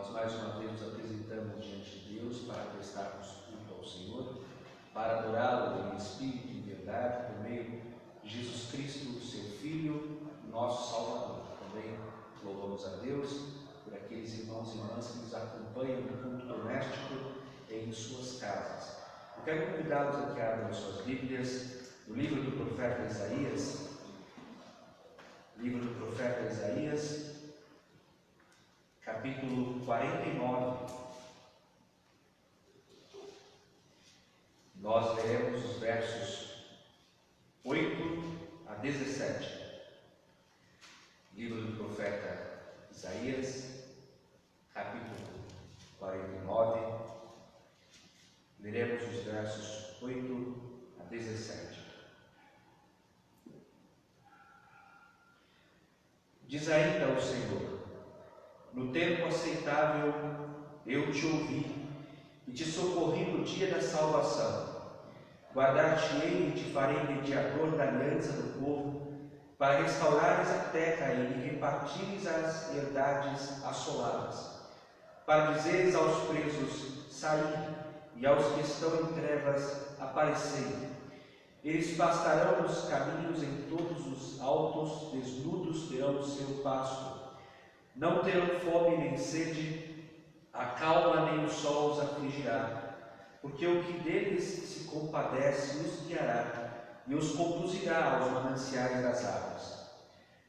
Nós mais uma vez nos apresentamos diante de Deus para prestarmos culto ao Senhor, para adorá-lo em espírito e em verdade, por meio de Jesus Cristo, seu Filho, nosso Salvador. Também louvamos a Deus por aqueles irmãos e irmãs que nos acompanham no culto doméstico e em suas casas. Eu quero convidá-los a que abram suas Bíblias no livro do profeta Isaías, capítulo 49. Nós leremos os versos 8 a 17. Livro do profeta Isaías, capítulo 49. Leremos os versos 8 a 17. Diz ainda o Senhor: no tempo aceitável eu te ouvi e te socorri no dia da salvação. Guardar-te-ei e te farei mediador da aliança do povo, para restaurares a terra e repartires as herdades assoladas, para dizeres aos presos: saí, e aos que estão em trevas: aparecei. Eles pastarão nos caminhos, em todos os altos, desnudos terão o seu pasto. Não terão fome nem sede, a calma nem o sol os afligirá, porque o que deles se compadece os guiará e os conduzirá aos mananciais das águas.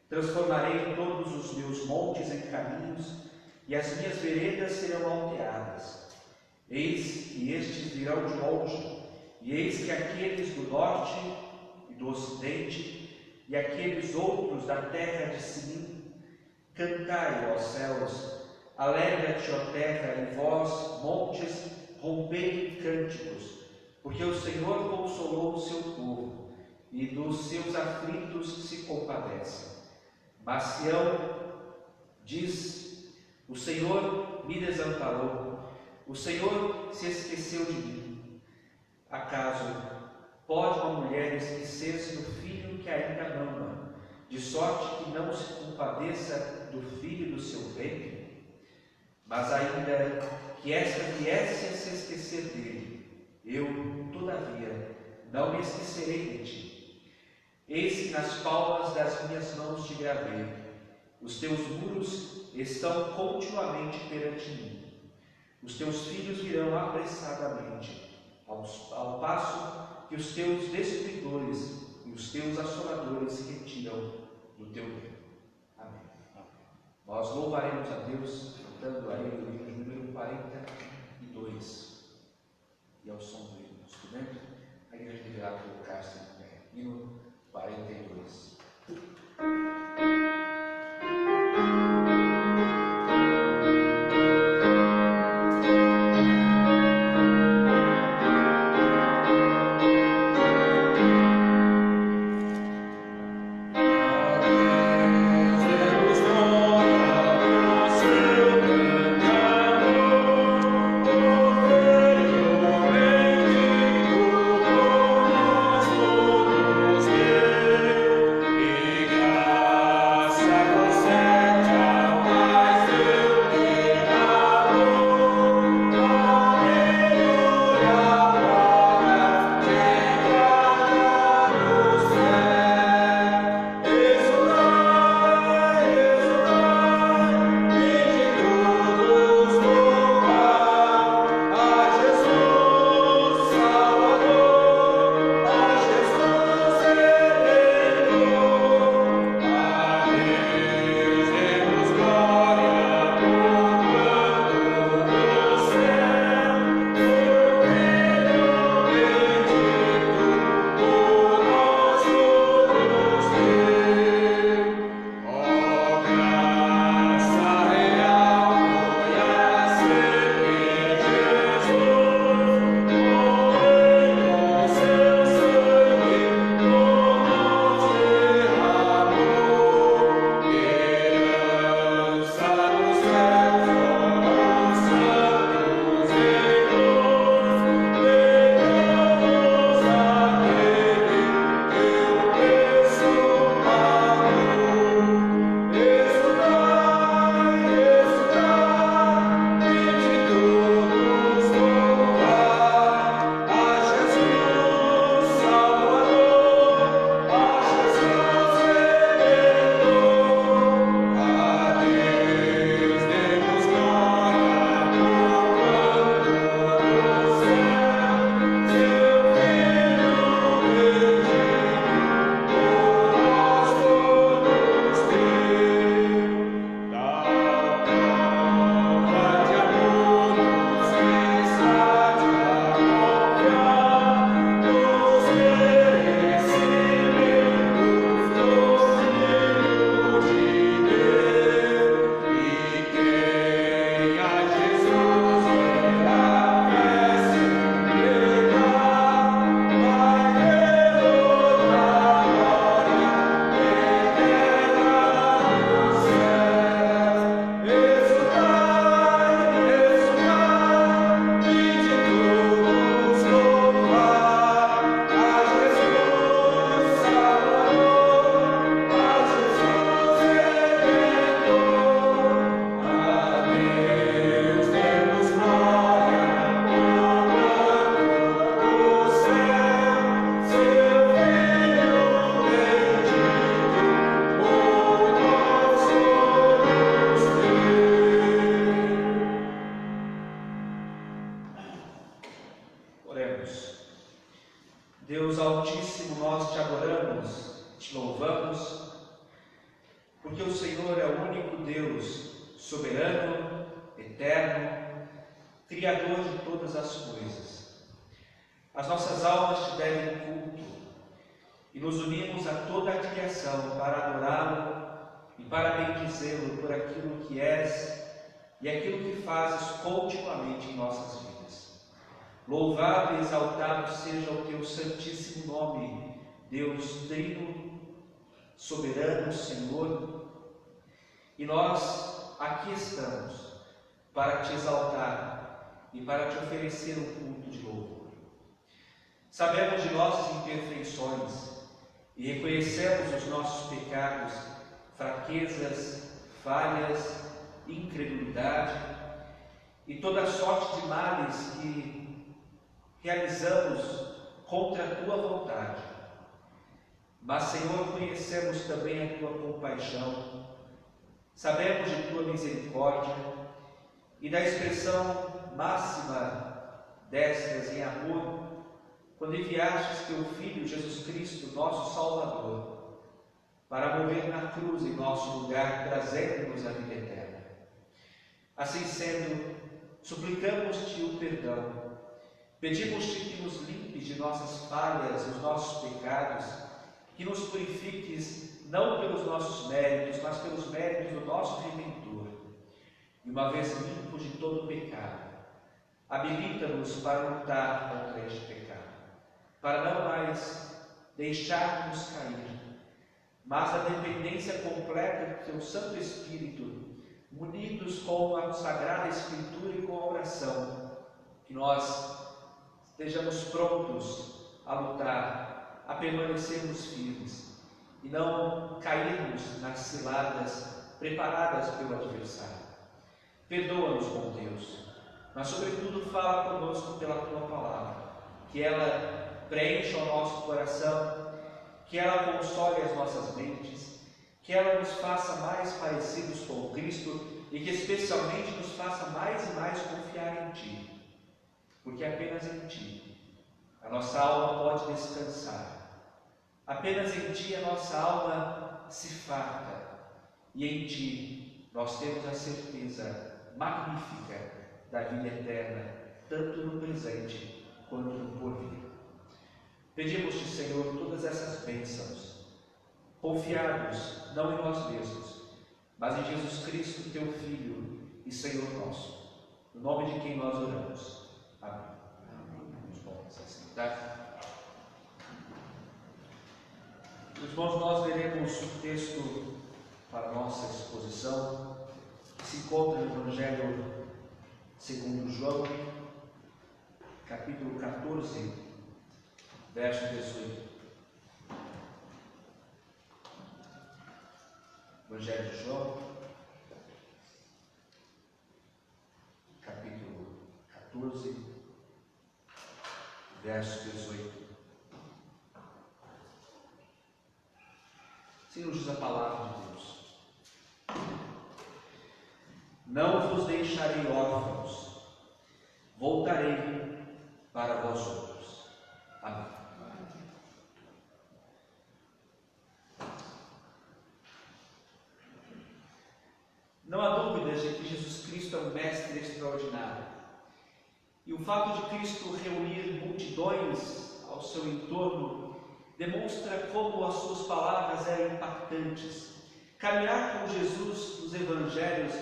Transformarei todos os meus montes em caminhos, e as minhas veredas serão alteadas. Eis que estes virão de longe, e eis que aqueles do norte e do ocidente, e aqueles outros da terra de Sinim. Cantai, ó céus, alegra-te, ó terra, e vós, montes, rompei em cânticos, porque o Senhor consolou o seu povo, e dos seus aflitos se compadece. Mas Sião diz: o Senhor me desamparou, o Senhor se esqueceu de mim. Acaso pode uma mulher esquecer-se do filho que ainda mama, de sorte que não se compadeça do filho do seu ventre? Mas ainda que esta viesse a se esquecer dele, eu, todavia, não me esquecerei de ti. Eis que nas palmas das minhas mãos te gravei, os teus muros estão continuamente perante mim. Os teus filhos virão apressadamente, ao passo que os teus destruidores e os teus assoladores retiram do teu meio. Amém. Nós louvaremos a Deus cantando a Ele o livro número 42. E ao som do hino do instrumento, a igreja deverá colocar-se em pé. Hino 42. Deus, Deus Altíssimo, nós te adoramos, te louvamos, porque o Senhor é o único Deus, soberano, eterno, Criador de todas as coisas. As nossas almas te devem culto e nos unimos a toda a criação para adorá-lo e para bendizê-lo por aquilo que és e aquilo que fazes continuamente em nossas vidas. Louvado e exaltado seja o teu santíssimo nome, Deus Trino, soberano, Senhor. E nós aqui estamos para te exaltar e para te oferecer um culto de louvor. Sabemos de nossas imperfeições e reconhecemos os nossos pecados, fraquezas, falhas, incredulidade e toda sorte de males que realizamos contra a tua vontade. Mas, Senhor, conhecemos também a tua compaixão, sabemos de tua misericórdia e da expressão máxima destas em amor, quando enviastes teu Filho Jesus Cristo, nosso Salvador, para morrer na cruz em nosso lugar, trazendo-nos a vida eterna. Assim sendo, suplicamos-te o perdão, pedimos-te que nos limpes de nossas falhas, dos nossos pecados, que nos purifiques não pelos nossos méritos, mas pelos méritos do nosso Redentor. E uma vez limpos de todo o pecado, habilita-nos para lutar contra este pecado, para não mais deixar-nos cair, mas a dependência completa do teu Santo Espírito, munidos com a Sagrada Escritura e com a oração, que nós estejamos prontos a lutar, a permanecermos firmes e não cairmos nas ciladas preparadas pelo adversário. Perdoa-nos, bom Deus, mas sobretudo fala conosco pela tua palavra, que ela preencha o nosso coração, que ela console as nossas mentes, que ela nos faça mais parecidos com Cristo e que especialmente nos faça mais e mais confiar em Ti. Porque apenas em Ti a nossa alma pode descansar, apenas em Ti a nossa alma se farta, e em Ti nós temos a certeza magnífica da vida eterna, tanto no presente quanto no porvir. Pedimos-te, Senhor, todas essas bênçãos, confiados não em nós mesmos, mas em Jesus Cristo, Teu Filho e Senhor nosso, no nome de quem nós oramos. Amém. Os irmãos, se assentar. Irmãos, nós leremos o texto para a nossa exposição, que se encontra no Evangelho segundo João, capítulo 14, verso 18. Evangelho de João, capítulo 14, verso 18. Assim nos diz a palavra de Deus: não vos deixarei órfãos, voltarei para vós outros. Amém. Não há dúvidas de que Jesus Cristo é um mestre extraordinário. E o fato de Cristo reunir multidões ao seu entorno demonstra como as suas palavras eram impactantes. Caminhar com Jesus nos Evangelhos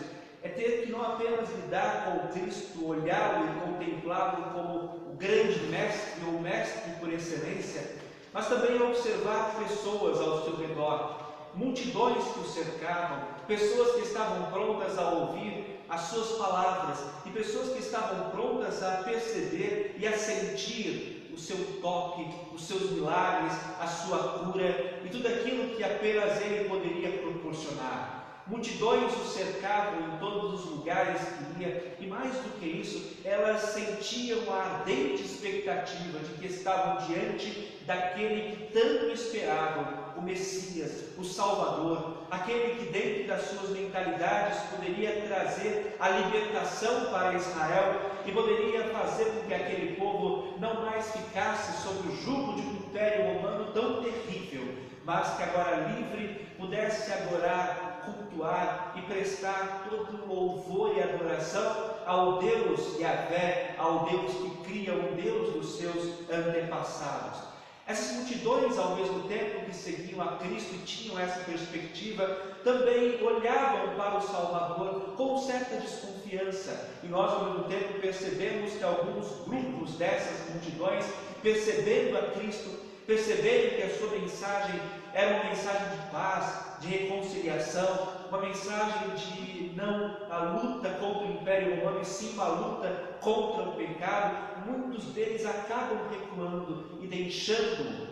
é ter que não apenas lidar com o Cristo, olhá-lo e contemplá-lo como o grande mestre ou mestre por excelência, mas também observar pessoas ao seu redor, multidões que o cercavam, pessoas que estavam prontas a ouvir as suas palavras e pessoas que estavam prontas a perceber e a sentir o seu toque, os seus milagres, a sua cura e tudo aquilo que apenas Ele poderia proporcionar. Multidões o cercavam em todos os lugares que ia, e mais do que isso, elas sentiam a ardente expectativa de que estavam diante daquele que tanto esperavam, o Messias, o Salvador, aquele que dentro das suas mentalidades poderia trazer a libertação para Israel e poderia fazer com que aquele povo não mais ficasse sob o jugo de um império romano tão terrível, mas que agora livre pudesse adorar, cultuar e prestar todo o louvor e adoração ao Deus Yahvé, ao Deus que cria, o Deus dos seus antepassados. Essas multidões, ao mesmo tempo que seguiam a Cristo e tinham essa perspectiva, também olhavam para o Salvador com certa desconfiança. E nós, ao mesmo tempo, percebemos que alguns grupos dessas multidões, percebendo a Cristo, percebendo que a sua mensagem era uma mensagem de paz, de reconciliação, uma mensagem de não a luta contra o Império Romano, e sim uma luta contra o pecado, muitos deles acabam recuando e deixando-o.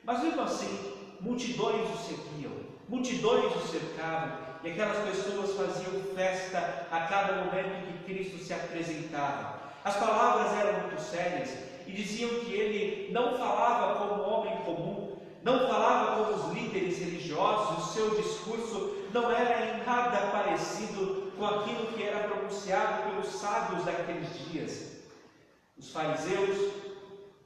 Mas mesmo assim, multidões o seguiam, multidões o cercavam, e aquelas pessoas faziam festa a cada momento em que Cristo se apresentava. As palavras eram muito sérias e diziam que ele não falava como homem comum, não falava como os líderes religiosos, o seu discurso não era em nada parecido com aquilo que era pronunciado pelos sábios daqueles dias. Os fariseus,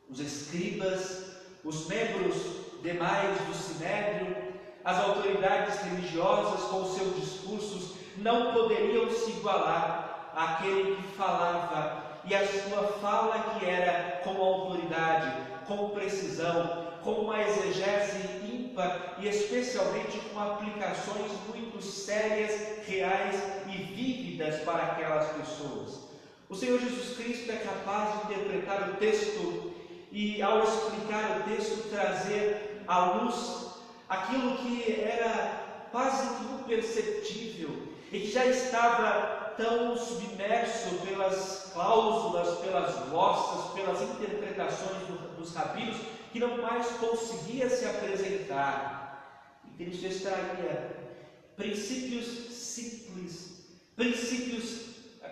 os escribas, os membros demais do sinédrio, as autoridades religiosas com seus discursos não poderiam se igualar àquele que falava, e a sua fala que era com autoridade, com precisão, com uma exegese ímpar e especialmente com aplicações muito sérias, reais e vívidas para aquelas pessoas. O Senhor Jesus Cristo é capaz de interpretar o texto e, ao explicar o texto, trazer à luz aquilo que era quase imperceptível e que já estava tão submerso pelas cláusulas, pelas glossas, pelas interpretações dos rabinos, que não mais conseguia se apresentar. E Cristo extraía princípios simples, princípios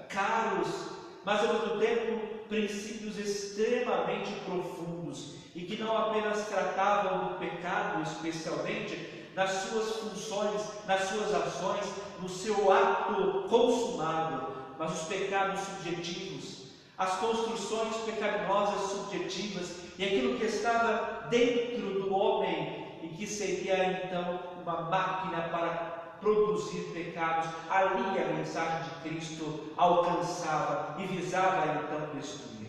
caros, mas ao mesmo tempo princípios extremamente profundos, e que não apenas tratavam do pecado, especialmente nas suas funções, nas suas ações, no seu ato consumado, mas os pecados subjetivos, as construções pecaminosas subjetivas e aquilo que estava dentro do homem e que seria então uma máquina para produzir pecados. Ali a mensagem de Cristo alcançava e visava então destruir.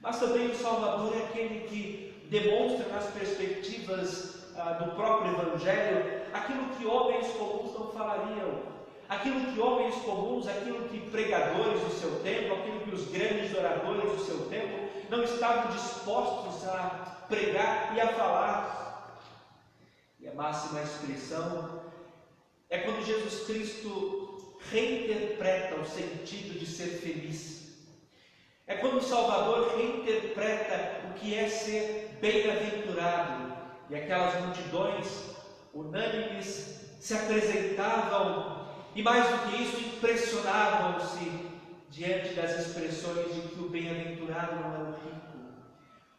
Mas também o Salvador é aquele que demonstra nas perspectivas do próprio Evangelho aquilo que homens comuns não falariam, aquilo que homens comuns, aquilo que pregadores do seu tempo, aquilo que os grandes oradores do seu tempo não estavam dispostos a pregar e a falar. E a máxima expressão é quando Jesus Cristo reinterpreta o sentido de ser feliz. É quando o Salvador reinterpreta o que é ser bem-aventurado. E aquelas multidões unânimes se apresentavam e, mais do que isso, impressionavam-se diante das expressões de que o bem-aventurado não é o rico,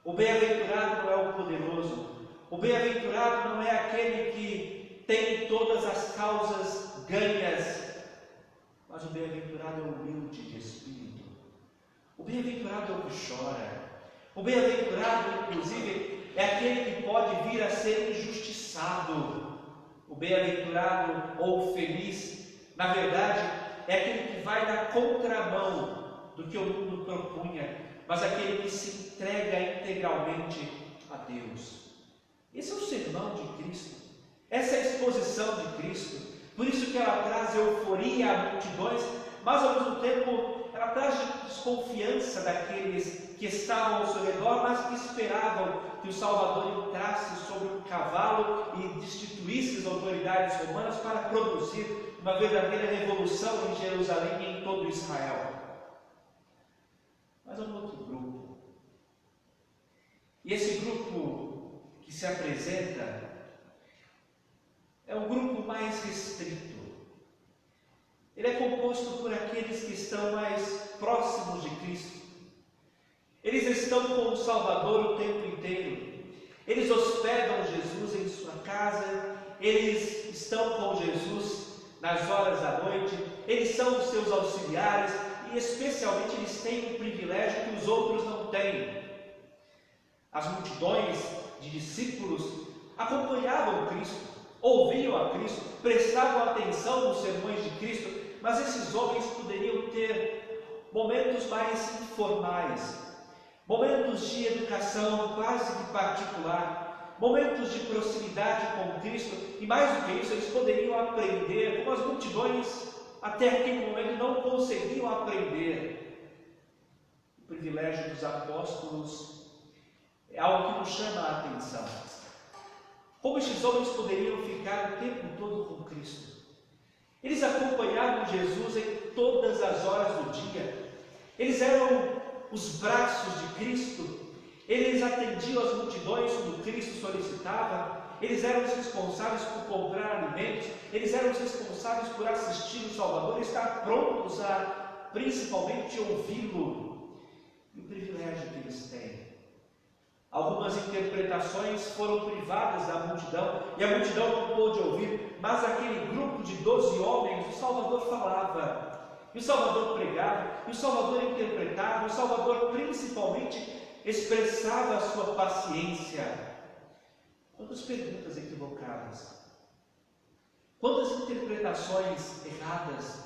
o bem-aventurado não é o poderoso, o bem-aventurado não é aquele que tem todas as causas ganhas, mas o bem-aventurado é o humilde de espírito, o bem-aventurado é o que chora, o bem-aventurado, inclusive, é aquele que pode vir a ser injustiçado. O bem-aventurado ou feliz, na verdade, é aquele que vai na contramão do que o mundo propunha, mas aquele que se entrega integralmente a Deus. Esse é o sermão de Cristo, essa é a exposição de Cristo. Por isso que ela traz euforia a multidões, mas ao mesmo tempo ela traz desconfiança daqueles que estavam ao seu redor, mas que esperavam que o Salvador entrasse sobre um cavalo e destituísse as autoridades romanas para produzir uma verdadeira revolução em Jerusalém e em todo Israel. Mas há um outro grupo. E esse grupo que se apresenta é um grupo mais restrito. ele é composto por aqueles que estão mais próximos de Cristo. Eles estão com o Salvador o tempo inteiro. Eles hospedam Jesus em sua casa, eles estão com Jesus nas horas da noite, eles são os seus auxiliares e especialmente eles têm um privilégio que os outros não têm. As multidões de discípulos acompanhavam Cristo, ouviam a Cristo, prestavam atenção nos sermões de Cristo, mas esses homens poderiam ter momentos mais informais, momentos de educação quase que particular, momentos de proximidade com Cristo, e mais do que isso, eles poderiam aprender, como as multidões até aquele momento não conseguiam aprender. O privilégio dos apóstolos é algo que nos chama a atenção. Como estes homens poderiam ficar o tempo todo com Cristo? Eles acompanhavam Jesus em todas as horas do dia. Eles eram os braços de Cristo. Eles atendiam as multidões quando Cristo solicitava. Eles eram os responsáveis por comprar alimentos. Eles eram os responsáveis por assistir o Salvador e estar prontos a, principalmente, ouvi-lo. E o privilégio que eles têm. Algumas interpretações foram privadas da multidão e a multidão não pôde ouvir, mas aquele grupo de 12 homens, o Salvador falava, e o Salvador pregava, e o Salvador interpretava, e o Salvador principalmente expressava a sua paciência. Quantas perguntas equivocadas, quantas interpretações erradas,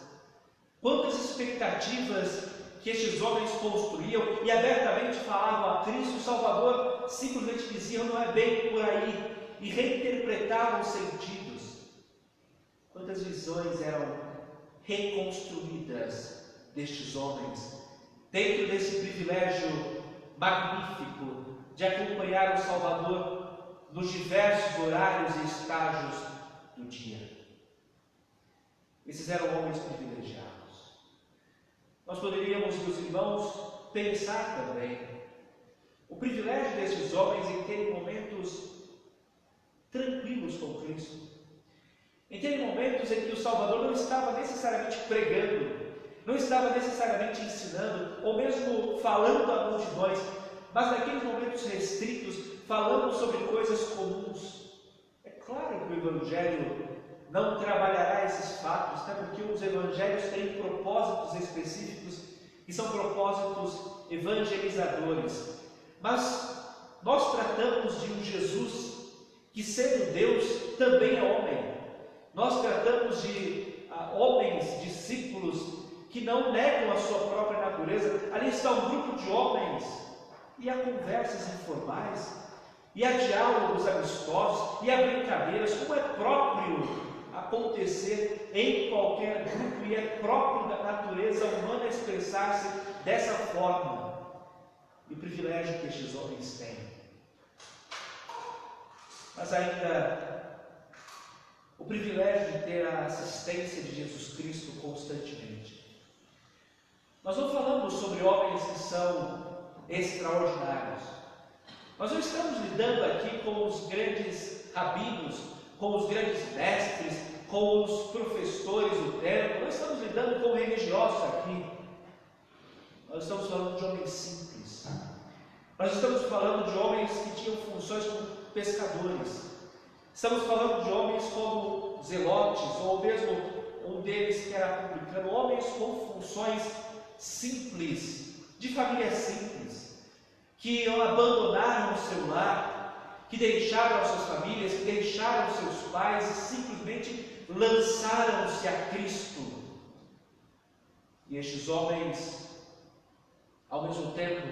quantas expectativas que estes homens construíam e abertamente falavam a Cristo. O Salvador simplesmente dizia: não é bem por aí, e reinterpretavam os sentidos. Quantas visões eram reconstruídas destes homens dentro desse privilégio magnífico de acompanhar o Salvador nos diversos horários e estágios do dia. Esses eram homens privilegiados. Nós poderíamos, meus irmãos, pensar também o privilégio desses homens em terem momentos tranquilos com Cristo, em terem momentos em que o Salvador não estava necessariamente pregando, não estava necessariamente ensinando, ou mesmo falando a multidões, mas naqueles momentos restritos, falando sobre coisas comuns. É claro que o Evangelho não trabalhará esses fatos, até porque os evangelhos têm propósitos específicos que são propósitos evangelizadores. Mas nós tratamos de um Jesus que, sendo Deus, também é homem. Nós tratamos de homens, discípulos, que não negam a sua própria natureza. Ali está um grupo de homens e há conversas informais, e há diálogos amistosos, e há brincadeiras, como é próprio acontecer em qualquer grupo, e é próprio da natureza humana expressar-se dessa forma. E o privilégio que estes homens têm. Mas ainda o privilégio de ter a assistência de Jesus Cristo constantemente. Nós não falamos sobre homens que são extraordinários. Nós não estamos lidando aqui com os grandes rabinos, com os grandes mestres, com os professores do templo. Nós estamos lidando com religiosos aqui. Nós estamos falando de homens simples. Nós estamos falando de homens que tinham funções como pescadores. Estamos falando de homens como zelotes, ou mesmo um deles que era publicano, homens com funções simples, de família simples, que abandonaram o seu lar, que deixaram as suas famílias, que deixaram os seus pais e simplesmente lançaram-se a Cristo. E estes homens, ao mesmo tempo,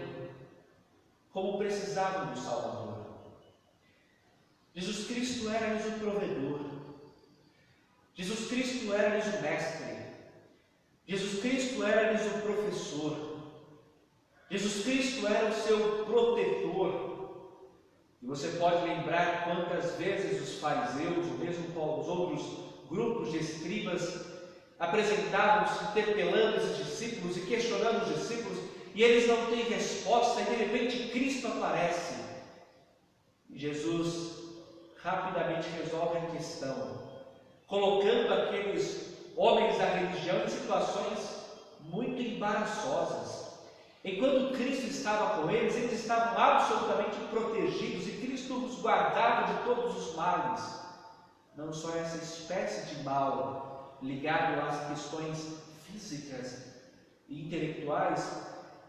como precisavam do Salvador. Jesus Cristo era-lhes o provedor. Jesus Cristo era-lhes o mestre. Jesus Cristo era-lhes o professor. Jesus Cristo era o seu protetor. E você pode lembrar quantas vezes os fariseus, ou mesmo os outros grupos de escribas, apresentavam-se interpelando esses discípulos e questionando os discípulos, e eles não têm resposta, e de repente Cristo aparece. E Jesus rapidamente resolve a questão, colocando aqueles homens da religião em situações muito embaraçosas. Enquanto Cristo estava com eles estavam absolutamente protegidos e Cristo os guardava de todos os males. Não só essa espécie de mal ligado às questões físicas e intelectuais,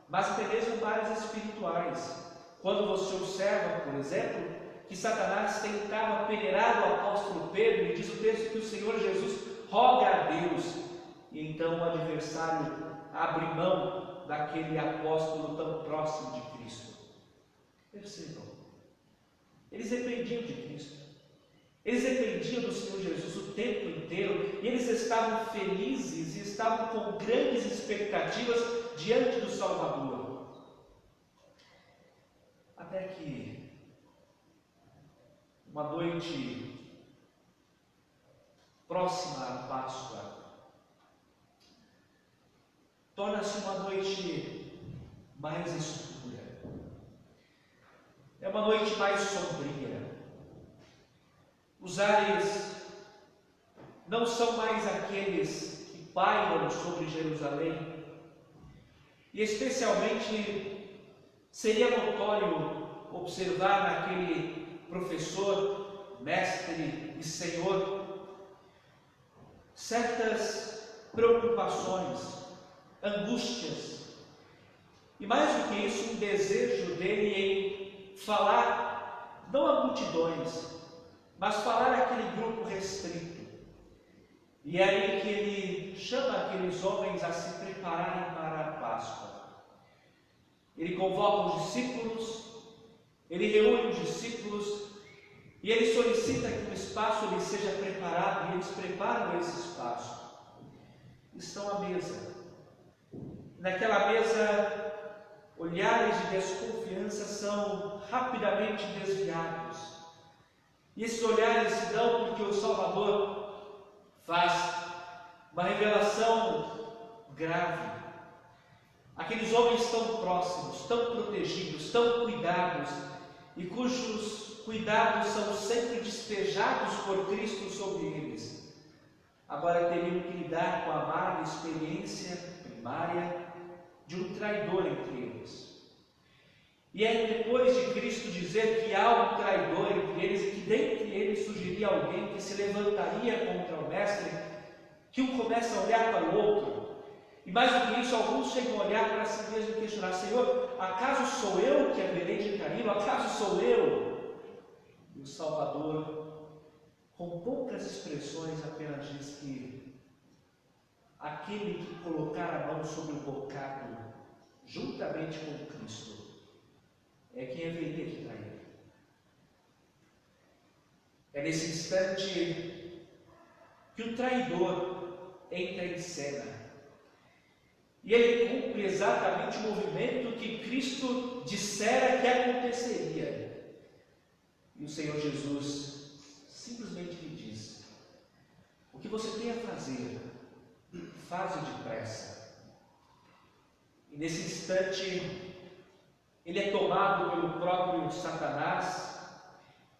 mas até mesmo males espirituais. Quando você observa, por exemplo, que Satanás tentava peneirar o apóstolo Pedro, e diz o texto que o Senhor Jesus roga a Deus, e então o adversário abre mão daquele apóstolo tão próximo de Cristo. Percebam, eles dependiam de Cristo, eles dependiam do Senhor Jesus o tempo inteiro, e eles estavam felizes e estavam com grandes expectativas diante do Salvador. Até que uma noite próxima à Páscoa torna-se uma noite mais escura, é uma noite mais sombria. Os ares não são mais aqueles que pairam sobre Jerusalém, e especialmente seria notório observar naquele professor, mestre e senhor certas preocupações, angústias, e mais do que isso, um desejo dele em falar não a multidões, mas falar àquele grupo restrito. E é aí que ele chama aqueles homens a se prepararem para a Páscoa. Ele convoca os discípulos, ele reúne os discípulos e ele solicita que o espaço lhe seja preparado, e eles preparam esse espaço. Estão à mesa. Naquela mesa, olhares de desconfiança são rapidamente desviados. E esses olhares se dão porque o Salvador faz uma revelação grave. Aqueles homens tão próximos, tão protegidos, tão cuidados, e cujos cuidados são sempre despejados por Cristo sobre eles, agora teriam que lidar com a amarga experiência primária de um traidor entre eles. E é depois de Cristo dizer que há um traidor entre eles e que dentre eles surgiria alguém que se levantaria contra o Mestre, que um começa a olhar para o outro. E mais do que isso, alguns chegam a olhar para si mesmo e questionar: Senhor, acaso sou eu que haverei de caí-lo? Acaso sou eu? E o Salvador, com poucas expressões, apenas diz que aquele que colocar a mão sobre o bocado, juntamente com Cristo, é quem haveria de trair. É nesse instante que o traidor entra em cena. E ele cumpre exatamente o movimento que Cristo dissera que aconteceria. E o Senhor Jesus simplesmente lhe diz: o que você tem a fazer, faz-o depressa. E nesse instante, ele é tomado pelo próprio Satanás,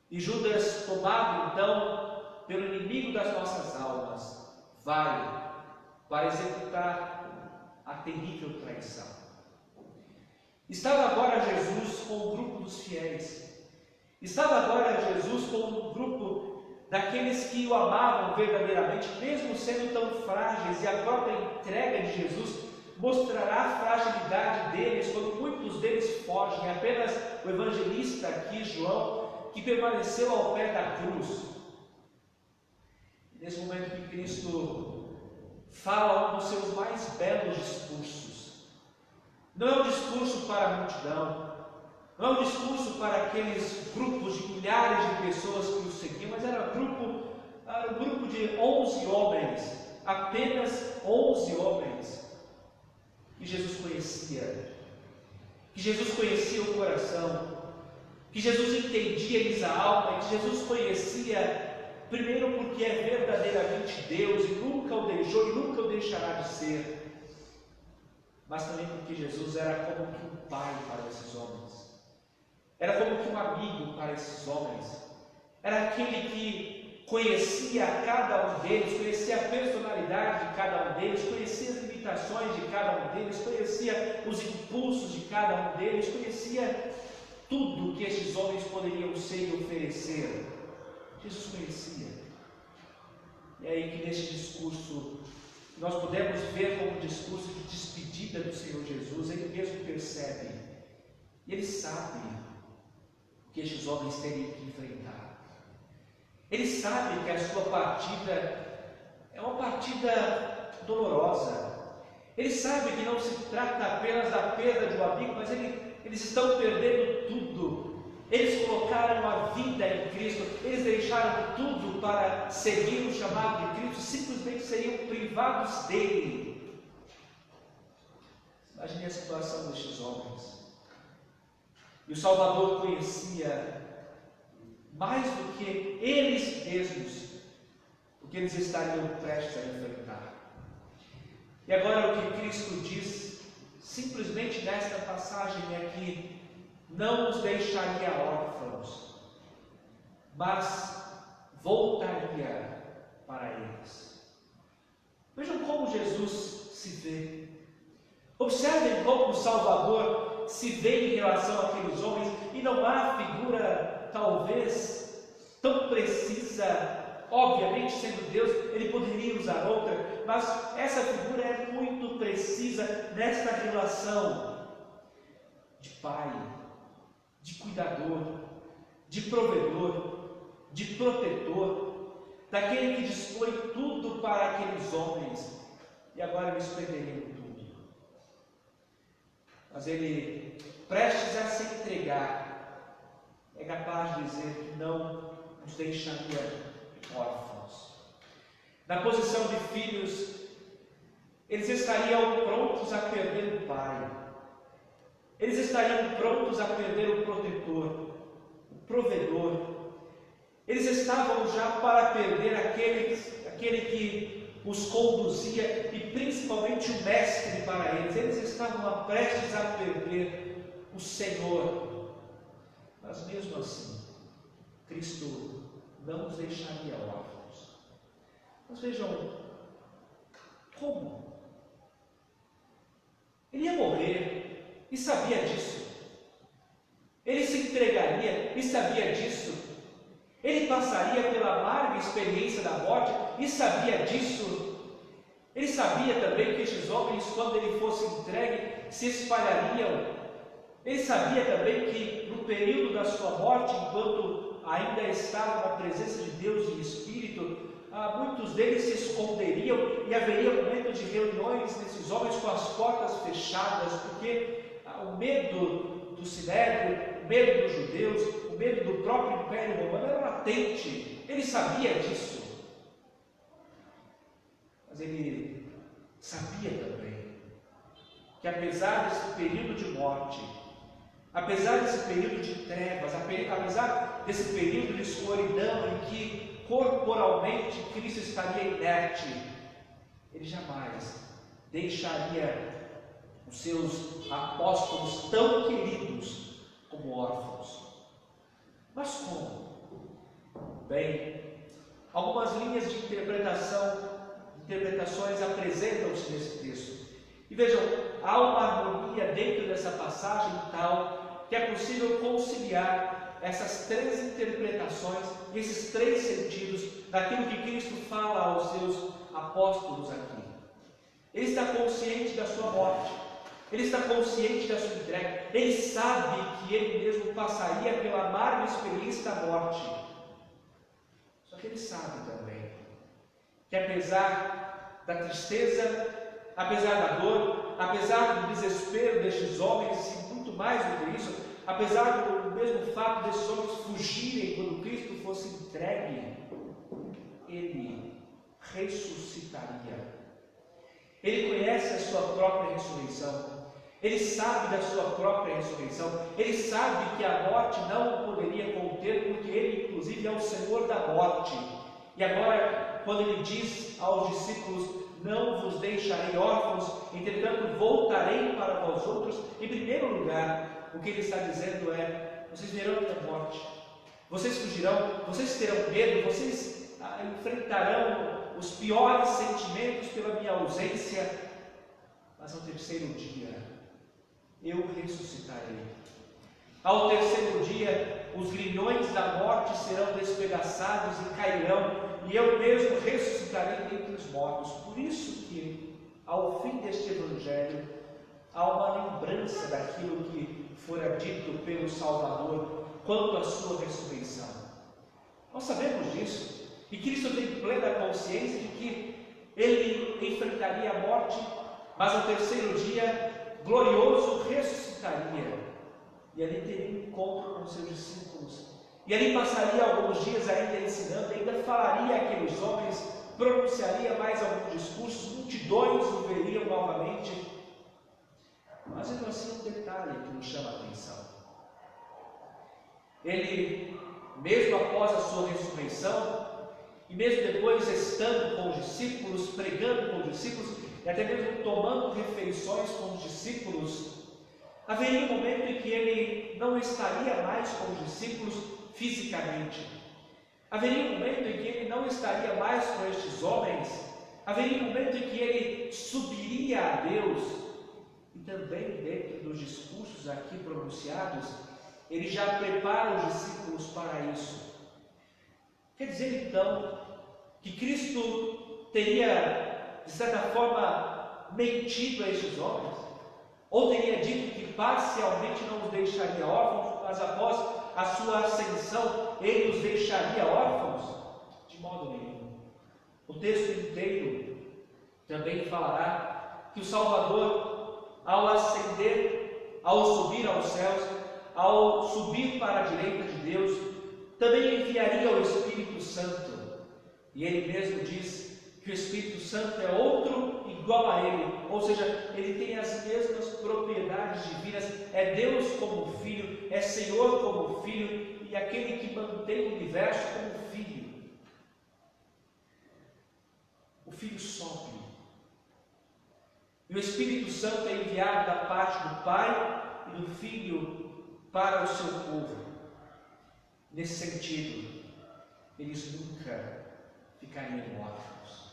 e Judas, tomado então pelo inimigo das nossas almas, vai para executar a terrível traição. Estava agora Jesus com o grupo dos fiéis, estava agora Jesus com o grupo daqueles que o amavam verdadeiramente, mesmo sendo tão frágeis, e a própria entrega de Jesus mostrará a fragilidade deles, quando muitos deles fogem. Apenas o evangelista aqui, João, que permaneceu ao pé da cruz. Nesse momento que Cristo fala um dos seus mais belos discursos, não é um discurso para a multidão, não é um discurso para aqueles grupos de milhares de pessoas que o seguiam, mas era um grupo de 11 homens, apenas 11 homens, que Jesus conhecia o coração, que Jesus entendia-lhes a alma, que Jesus conhecia, primeiro porque é verdadeiramente Deus e nunca o deixou e nunca o deixará de ser, mas também porque Jesus era como que um pai para esses homens, era como que um amigo para esses homens, era aquele que conhecia cada um deles, conhecia a personalidade de cada um deles, conhecia as limitações de cada um deles, conhecia os impulsos de cada um deles, conhecia tudo que estes homens poderiam ser e oferecer. Jesus conhecia. E é aí que neste discurso nós podemos ver como um discurso de despedida do Senhor Jesus. Ele mesmo percebe, e ele sabe o que estes homens teriam que enfrentar. Ele sabe que a sua partida é uma partida dolorosa. Ele sabe que não se trata apenas da perda de um amigo, mas eles estão perdendo tudo. Eles colocaram a vida em Cristo, eles deixaram tudo para seguir o chamado de Cristo, simplesmente seriam privados dele. Imagine a situação destes homens. E o Salvador conhecia mais do que eles mesmos o que eles estariam prestes a enfrentar. E agora o que Cristo diz, simplesmente nesta passagem, é que não os deixaria órfãos, mas voltaria para eles. Vejam como Jesus se vê. Observem como o Salvador se vê em relação àqueles homens, e não há figura talvez tão precisa. Obviamente, sendo Deus, ele poderia usar outra, mas essa figura é muito precisa nesta relação de pai, de cuidador, de provedor, de protetor, daquele que dispõe tudo para aqueles homens, e agora eles perderiam tudo. Mas ele, prestes a se entregar, é capaz de dizer que não os deixaria órfãos. Na posição de filhos, eles estariam prontos a perder o pai. Eles estariam prontos a perder o protetor, o provedor. Eles estavam já para perder aquele que os conduzia, e principalmente o mestre para eles. Eles estavam prestes a perder o Senhor. Mas mesmo assim, Cristo não os deixaria órfãos. Mas vejam como ele ia morrer e sabia disso. Ele se entregaria e sabia disso. Ele passaria pela amarga experiência da morte e sabia disso. Ele sabia também que estes homens, quando ele fosse entregue, se espalhariam. Ele sabia também que no período da sua morte, enquanto ainda estava na presença de Deus em espírito, muitos deles se esconderiam e haveria momentos de reuniões desses homens com as portas fechadas, porque o medo do Sinédrio, o medo dos judeus, o medo do próprio Império Romano era latente. Ele sabia disso. Mas ele sabia também que apesar desse período de morte, apesar desse período de trevas, apesar desse período de escuridão em que corporalmente Cristo estaria inerte, ele jamais deixaria os seus apóstolos tão queridos como órfãos. Mas como? Bem, algumas linhas de interpretações apresentam-se nesse texto. E vejam, há uma harmonia dentro dessa passagem tal que é possível conciliar essas três interpretações e esses três sentidos daquilo que Cristo fala aos seus apóstolos aqui. Ele está consciente da sua morte, ele está consciente da sua entrega, ele sabe que ele mesmo passaria pela amarga experiência da morte. Só que ele sabe também que apesar da tristeza, apesar da dor, apesar do desespero destes homens, e muito mais do que isso, apesar do mesmo fato desses homens fugirem quando Cristo fosse entregue, ele ressuscitaria. Ele conhece a sua própria ressurreição, ele sabe da sua própria ressurreição, ele sabe que a morte não o poderia conter, porque ele inclusive é o Senhor da morte. E agora, quando ele diz aos discípulos: não vos deixarei órfãos, entretanto voltarei para vós outros, em primeiro lugar, o que ele está dizendo é: vocês verão a morte, vocês fugirão, vocês terão medo, vocês enfrentarão os piores sentimentos pela minha ausência, mas ao terceiro dia eu ressuscitarei. Ao terceiro dia, os grilhões da morte serão despedaçados e cairão, e eu mesmo ressuscitarei dentre os mortos. Por isso que, ao fim deste Evangelho, há uma lembrança daquilo que fora dito pelo Salvador quanto à sua ressurreição. Nós sabemos disso, e Cristo tem plena consciência de que Ele enfrentaria a morte, mas ao terceiro dia, glorioso, ressuscitaria. E ali teria um encontro com seus discípulos. E ali passaria alguns dias ainda ensinando, ainda falaria àqueles homens, pronunciaria mais alguns discursos, multidões o veriam novamente. Mas ainda assim um detalhe que nos chama a atenção. Ele, mesmo após a sua ressurreição, e mesmo depois estando com os discípulos, pregando com os discípulos, e até mesmo tomando refeições com os discípulos, haveria um momento em que ele não estaria mais com os discípulos fisicamente. Haveria um momento em que ele não estaria mais com estes homens. Haveria um momento em que ele subiria a Deus. E também dentro dos discursos aqui pronunciados, ele já prepara os discípulos para isso. Quer dizer então que Cristo teria, de certa forma, mentido a estes homens? Ou teria dito que parcialmente não os deixaria órfãos, mas após a sua ascensão ele os deixaria órfãos? De modo nenhum. O texto inteiro também falará que o Salvador, ao ascender, ao subir aos céus, ao subir para a direita de Deus, também enviaria o Espírito Santo. E ele mesmo diz que o Espírito Santo é outro igual a ele, ou seja, ele tem as mesmas propriedades divinas, é Deus como Filho, é Senhor como Filho, e aquele que mantém o universo como Filho. O Filho sobe, e o Espírito Santo é enviado da parte do Pai e do Filho para o seu povo. Nesse sentido, eles nunca ficariam órfãos.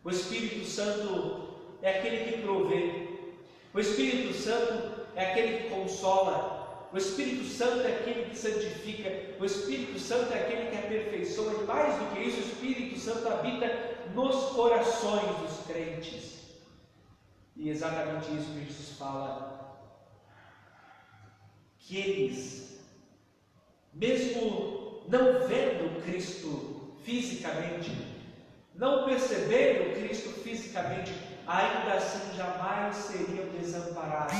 O Espírito Santo é aquele que provê. O Espírito Santo é aquele que consola. O Espírito Santo é aquele que santifica. O Espírito Santo é aquele que aperfeiçoa. E mais do que isso, o Espírito Santo habita nos corações dos crentes. E exatamente isso que Jesus fala. Que eles, mesmo não vendo Cristo fisicamente, não percebendo Cristo fisicamente, ainda assim jamais seriam desamparados,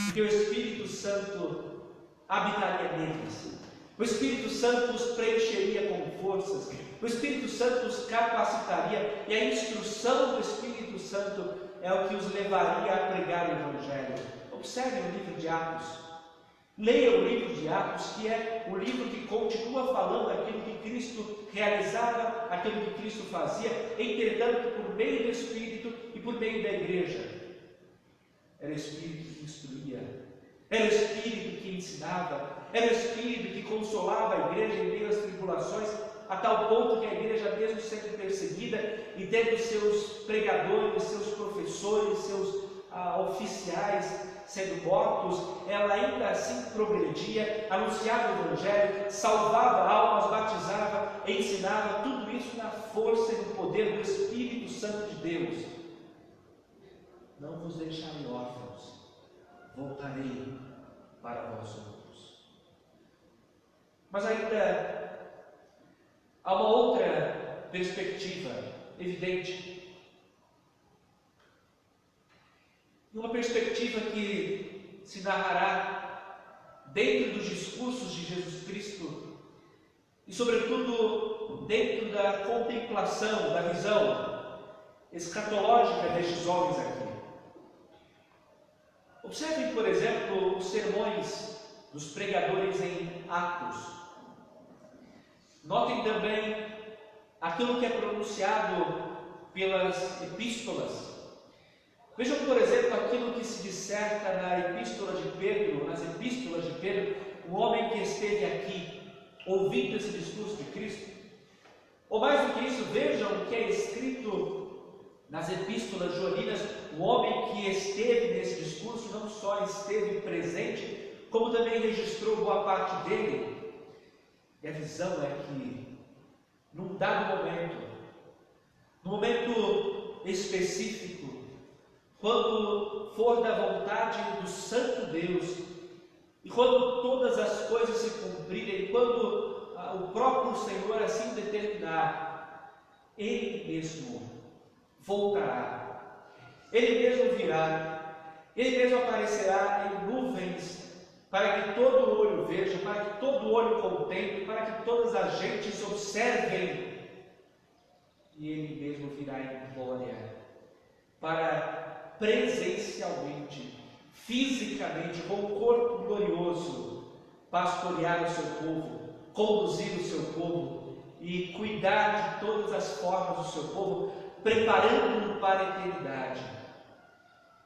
porque o Espírito Santo habitaria neles. O Espírito Santo os preencheria com forças, o Espírito Santo os capacitaria, e a instrução do Espírito Santo é o que os levaria a pregar o Evangelho. Observe o livro de Atos. Leia o livro de Atos, que é o livro que continua falando aquilo que Cristo realizava, aquilo que Cristo fazia, entretanto por meio do Espírito e por meio da igreja. Era o Espírito que instruía, era o Espírito que ensinava, era o Espírito que consolava a igreja em meio às tribulações, a tal ponto que a igreja, mesmo sendo perseguida e tendo seus pregadores, seus professores, seus oficiais sendo mortos, ela ainda assim progredia, anunciava o Evangelho, salvava almas, batizava, ensinava, tudo isso na força e no poder do Espírito Santo de Deus. Não vos deixarei órfãos, voltarei para vós outros. Mas ainda há uma outra perspectiva evidente, e uma perspectiva que se narrará dentro dos discursos de Jesus Cristo e, sobretudo, dentro da contemplação, da visão escatológica destes homens aqui. Observem, por exemplo, os sermões dos pregadores em Atos. Notem também aquilo que é pronunciado pelas epístolas. Vejam, por exemplo, aquilo que se disserta na epístola de Pedro, nas epístolas de Pedro, o homem que esteve aqui, ouvindo esse discurso de Cristo. Ou mais do que isso, vejam o que é escrito nas epístolas joaninas, o homem que esteve nesse discurso não só esteve presente, como também registrou boa parte dele. E a visão é que, num dado momento, num momento específico, quando for da vontade do Santo Deus, e quando todas as coisas se cumprirem, quando o próprio Senhor assim determinar, Ele mesmo voltará, Ele mesmo virá, Ele mesmo aparecerá em nuvens, para que todo olho veja, para que todo olho contemple, para que todas as gentes observem, e Ele mesmo virá em glória, para presencialmente, fisicamente, com o corpo glorioso, pastorear o seu povo, conduzir o seu povo e cuidar de todas as formas do seu povo, preparando-o para a eternidade.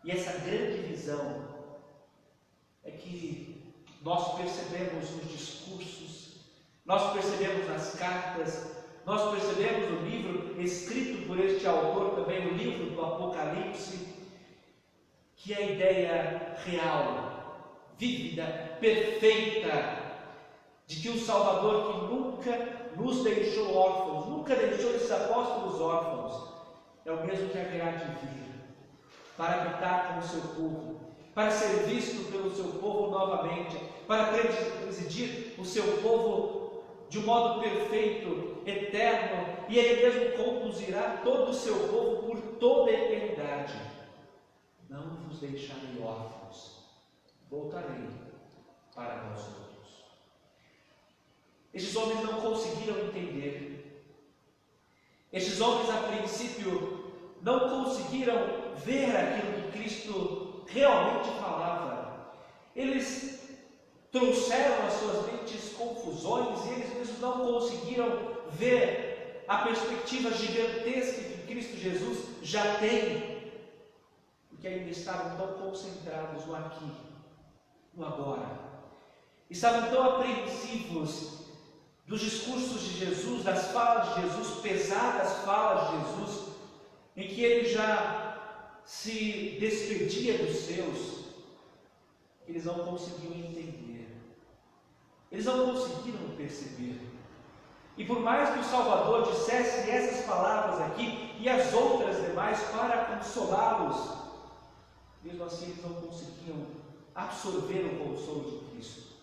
E essa grande visão é que nós percebemos nos discursos, nós percebemos nas cartas, nós percebemos no livro escrito por este autor também, o livro do Apocalipse, que é a ideia real, vívida, perfeita, de que o Salvador, que nunca nos deixou órfãos, nunca deixou esses apóstolos órfãos, é o mesmo que haverá de vir para habitar com o seu povo, para ser visto pelo seu povo novamente, para presidir o seu povo de um modo perfeito, eterno, e Ele mesmo conduzirá todo o seu povo por toda a eternidade. Não vos deixarei órfãos, voltarei para vós outros. Estes homens não conseguiram entender. Estes homens, a princípio, não conseguiram ver aquilo que Cristo realmente falava. Eles trouxeram às suas mentes confusões e eles mesmos não conseguiram ver a perspectiva gigantesca que Cristo Jesus já tem, porque ainda estavam tão concentrados no aqui, no agora. Estavam tão apreensivos dos discursos de Jesus, das falas de Jesus, pesadas falas de Jesus, em que Ele já se despedia dos seus, eles não conseguiam entender, eles não conseguiram perceber. E por mais que o Salvador dissesse essas palavras aqui e as outras demais para consolá-los, mesmo assim eles não conseguiam absorver o consolo de Cristo.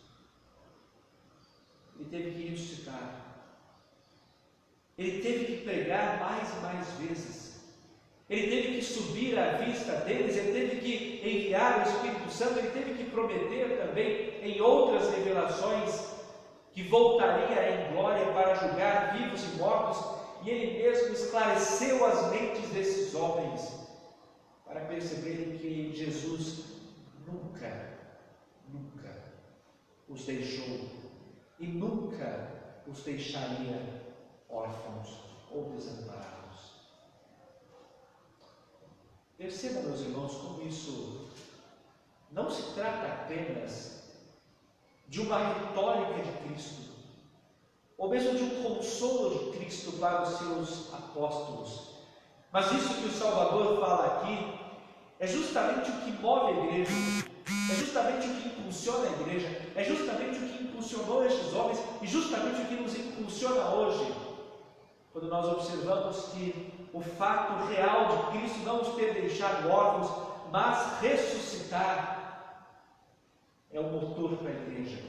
Ele teve que ressuscitar, ele teve que pregar mais e mais vezes, ele teve que subir à vista deles, ele teve que enviar o Espírito Santo, ele teve que prometer também em outras revelações que voltaria em glória para julgar vivos e mortos, e ele mesmo esclareceu as mentes desses homens para perceberem que Jesus nunca os deixou e nunca os deixaria órfãos ou desamparados. Perceba, meus irmãos, como isso não se trata apenas de uma retórica de Cristo, ou mesmo de um consolo de Cristo para os seus apóstolos, mas isso que o Salvador fala aqui é justamente o que move a igreja, é justamente o que impulsiona a igreja, é justamente o que impulsionou estes homens e justamente o que nos impulsiona hoje, quando nós observamos que o fato real de Cristo não nos ter deixado órfãos, mas ressuscitar, é o motor para a igreja,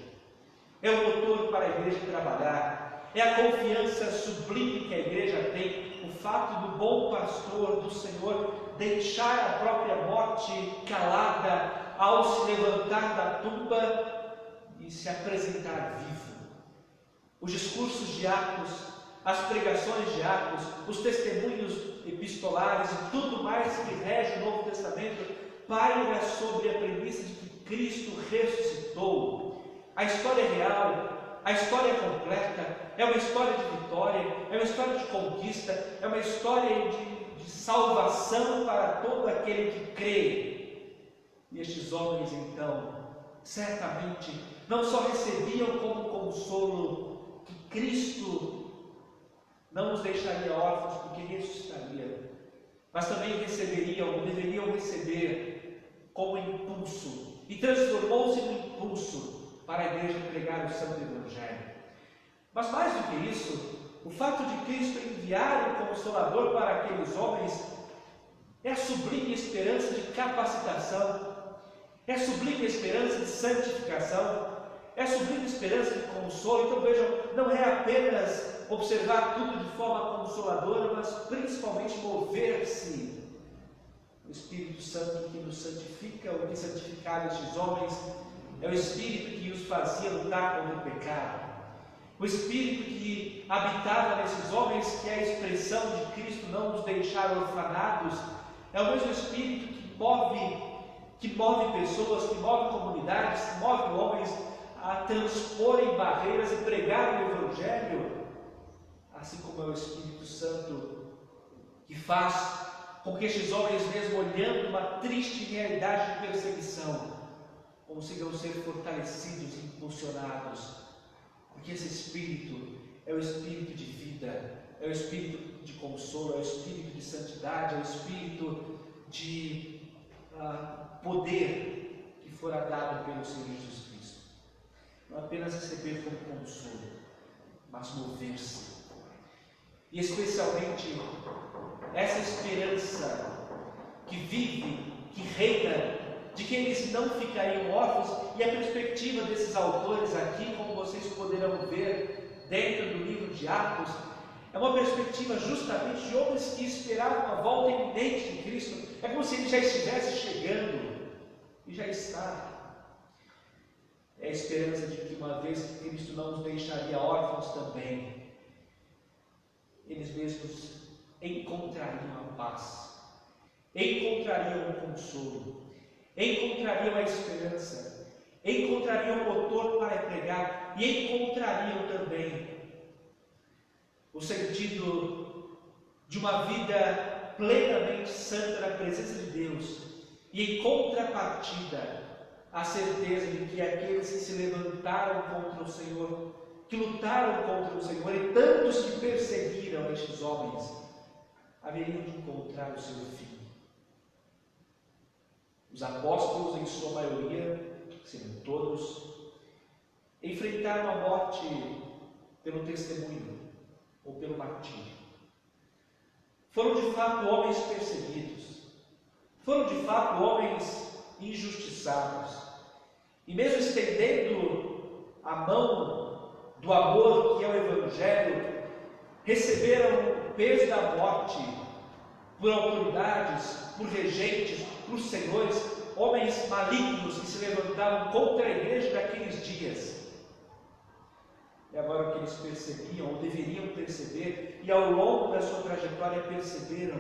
é o motor para a igreja trabalhar, é a confiança sublime que a igreja tem, o fato do bom pastor, do Senhor, deixar a própria morte calada ao se levantar da tumba e se apresentar vivo. Os discursos de Atos, as pregações de Atos, os testemunhos epistolares e tudo mais que rege o Novo Testamento paira sobre a premissa de que Cristo ressuscitou. A história real, a história completa, é uma história de vitória, é uma história de conquista, é uma história de salvação para todo aquele que crê. E estes homens, então, certamente não só recebiam como consolo que Cristo não nos deixaria órfãos, porque ressuscitaria, mas também receberiam, ou deveriam receber, como impulso, e transformou-se no impulso para a igreja pregar o Santo Evangelho. Mas mais do que isso, o fato de Cristo enviar o Consolador para aqueles homens é a sublime esperança de capacitação, é a sublime esperança de santificação, é a sublime esperança de consolo. Então vejam, não é apenas observar tudo de forma consoladora, mas principalmente mover-se. O Espírito Santo que nos santifica, o que santificava estes homens, é o Espírito que os fazia lutar contra o pecado. O Espírito que habitava nesses homens, que é a expressão de Cristo não nos deixar orfanados, é o mesmo Espírito que move pessoas, que move comunidades, que move homens a transporem barreiras e pregar o Evangelho, assim como é o Espírito Santo que faz com que estes homens, mesmo olhando uma triste realidade de perseguição, consigam ser fortalecidos e impulsionados, porque esse Espírito é o Espírito de vida, é o Espírito de consolo, é o Espírito de santidade, é o Espírito de poder que fora dado pelo Senhor Jesus Cristo. Não apenas receber como consolo, mas mover-se. E especialmente essa esperança que vive, que reina, de que eles não ficariam órfãos, e a perspectiva desses autores aqui, como vocês poderão ver dentro do livro de Atos, é uma perspectiva justamente de homens que esperavam a volta iminente de Cristo. É como se ele já estivesse chegando, e já está. É a esperança de que uma vez que Cristo não nos deixaria órfãos também, eles mesmos encontrariam a paz, encontrariam o consolo, encontrariam a esperança, encontrariam o motor para pregar e encontrariam também o sentido de uma vida plenamente santa na presença de Deus, e em contrapartida a certeza de que aqueles que se levantaram contra o Senhor, que lutaram contra o Senhor, e tantos que perseguiram estes homens, haveriam de encontrar o seu fim. Os apóstolos, em sua maioria, se não todos, enfrentaram a morte pelo testemunho ou pelo martírio. Foram de fato homens perseguidos, foram de fato homens injustiçados, e mesmo estendendo a mão do amor que é o Evangelho, receberam o peso da morte por autoridades, por regentes, por senhores, homens malignos que se levantavam contra a igreja daqueles dias. E agora o que eles percebiam, ou deveriam perceber, e ao longo da sua trajetória perceberam,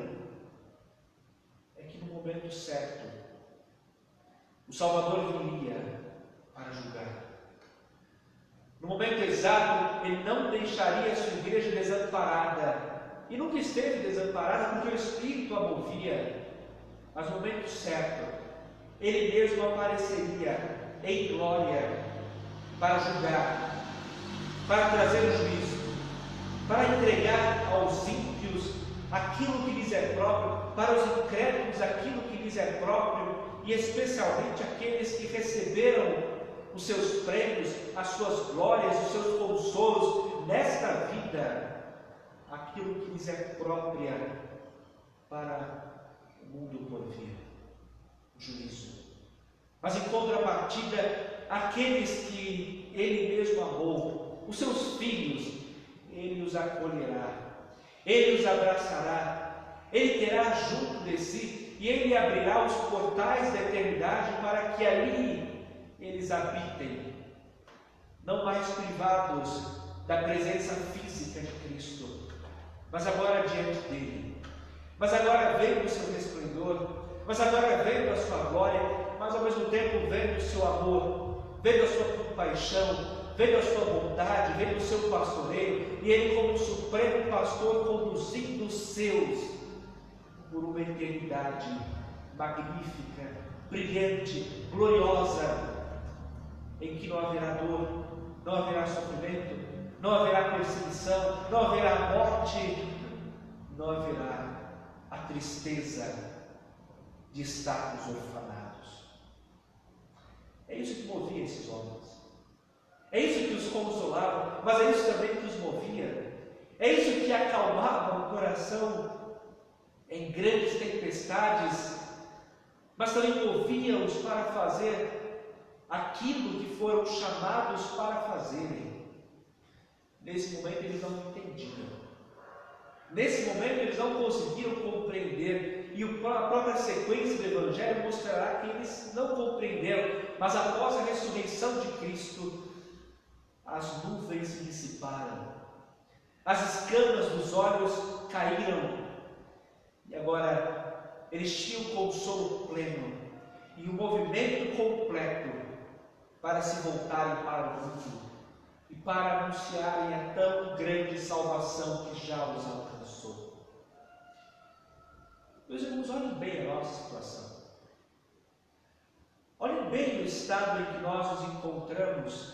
é que no momento certo, o Salvador viria para julgar. No momento exato, ele não deixaria a sua igreja desamparada, e nunca esteve desamparada porque o Espírito a movia, mas no momento certo, ele mesmo apareceria em glória para julgar, para trazer o juízo, para entregar aos ímpios aquilo que lhes é próprio, para os incrédulos aquilo que lhes é próprio, e especialmente aqueles que receberam os seus prêmios, as suas glórias, os seus consolos nesta vida, aquilo que lhes é própria para o mundo por vir, o juízo. Mas em contrapartida, aqueles que ele mesmo amou, os seus filhos, ele os acolherá, ele os abraçará, ele terá junto de si, e ele abrirá os portais da eternidade para que ali eles habitem, não mais privados da presença física de Cristo, mas agora diante dele, mas agora vendo o seu resplendor, mas agora vendo a sua glória, mas ao mesmo tempo vendo o seu amor, vendo a sua compaixão, vendo a sua bondade, vendo o seu pastoreio, e ele como supremo pastor conduzindo os seus por uma eternidade magnífica, brilhante, gloriosa, em que não haverá dor, não haverá sofrimento, não haverá perseguição, não haverá morte, não haverá a tristeza de estar nos orfanatos. É isso que movia esses homens. É isso que os consolava, mas é isso também que os movia. É isso que acalmava o coração em grandes tempestades, mas também movia-os para fazer aquilo que foram chamados para fazerem. Nesse momento eles não entendiam. Nesse momento eles não conseguiram compreender. E a própria sequência do Evangelho mostrará que eles não compreenderam. Mas após a ressurreição de Cristo, as nuvens se dissiparam. As escamas dos olhos caíram. E agora eles tinham consolo pleno e um movimento completo para se voltarem para o mundo e para anunciarem a tão grande salvação que já os alcançou. Meus irmãos, olhem bem a nossa situação. Olhem bem o estado em que nós nos encontramos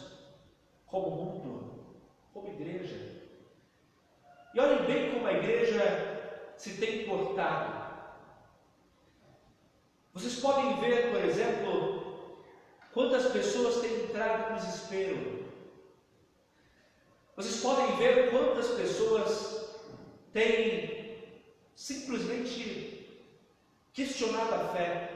como mundo, como igreja. E olhem bem como a igreja se tem portado. Vocês podem ver, por exemplo, quantas pessoas têm entrado em desespero. Vocês podem ver quantas pessoas têm simplesmente questionado a fé.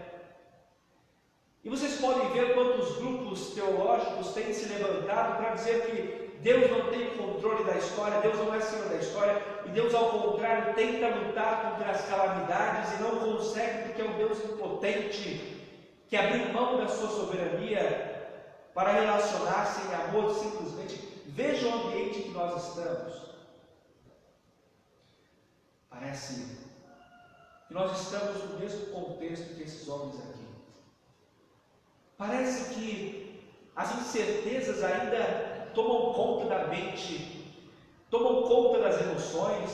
E vocês podem ver quantos grupos teológicos têm se levantado para dizer que Deus não tem controle da história, Deus não é Senhor da história, e Deus, ao contrário, tenta lutar contra as calamidades e não consegue porque é um Deus impotente, que abriu mão da sua soberania para relacionar-se em amor simplesmente. Veja o ambiente em que nós estamos. Parece que nós estamos no mesmo contexto que esses homens aqui. Parece que as incertezas ainda tomam conta da mente, tomam conta das emoções,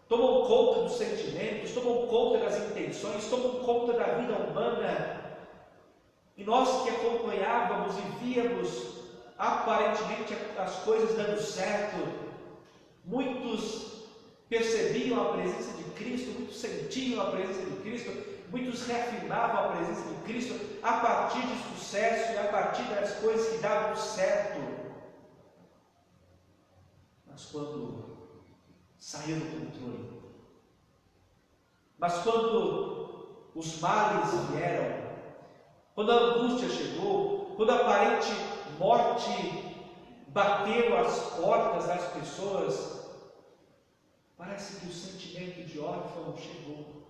tomam conta dos sentimentos, tomam conta das intenções, tomam conta da vida humana. E nós que acompanhávamos e víamos aparentemente as coisas dando certo, muitos percebiam a presença de Cristo, muitos sentiam a presença de Cristo, muitos reafirmavam a presença de Cristo a partir de sucesso e a partir das coisas que davam certo. Mas quando saiu do controle, mas quando os males vieram, quando a angústia chegou, quando a aparente morte bateu às portas das pessoas, parece que o sentimento de órfão chegou.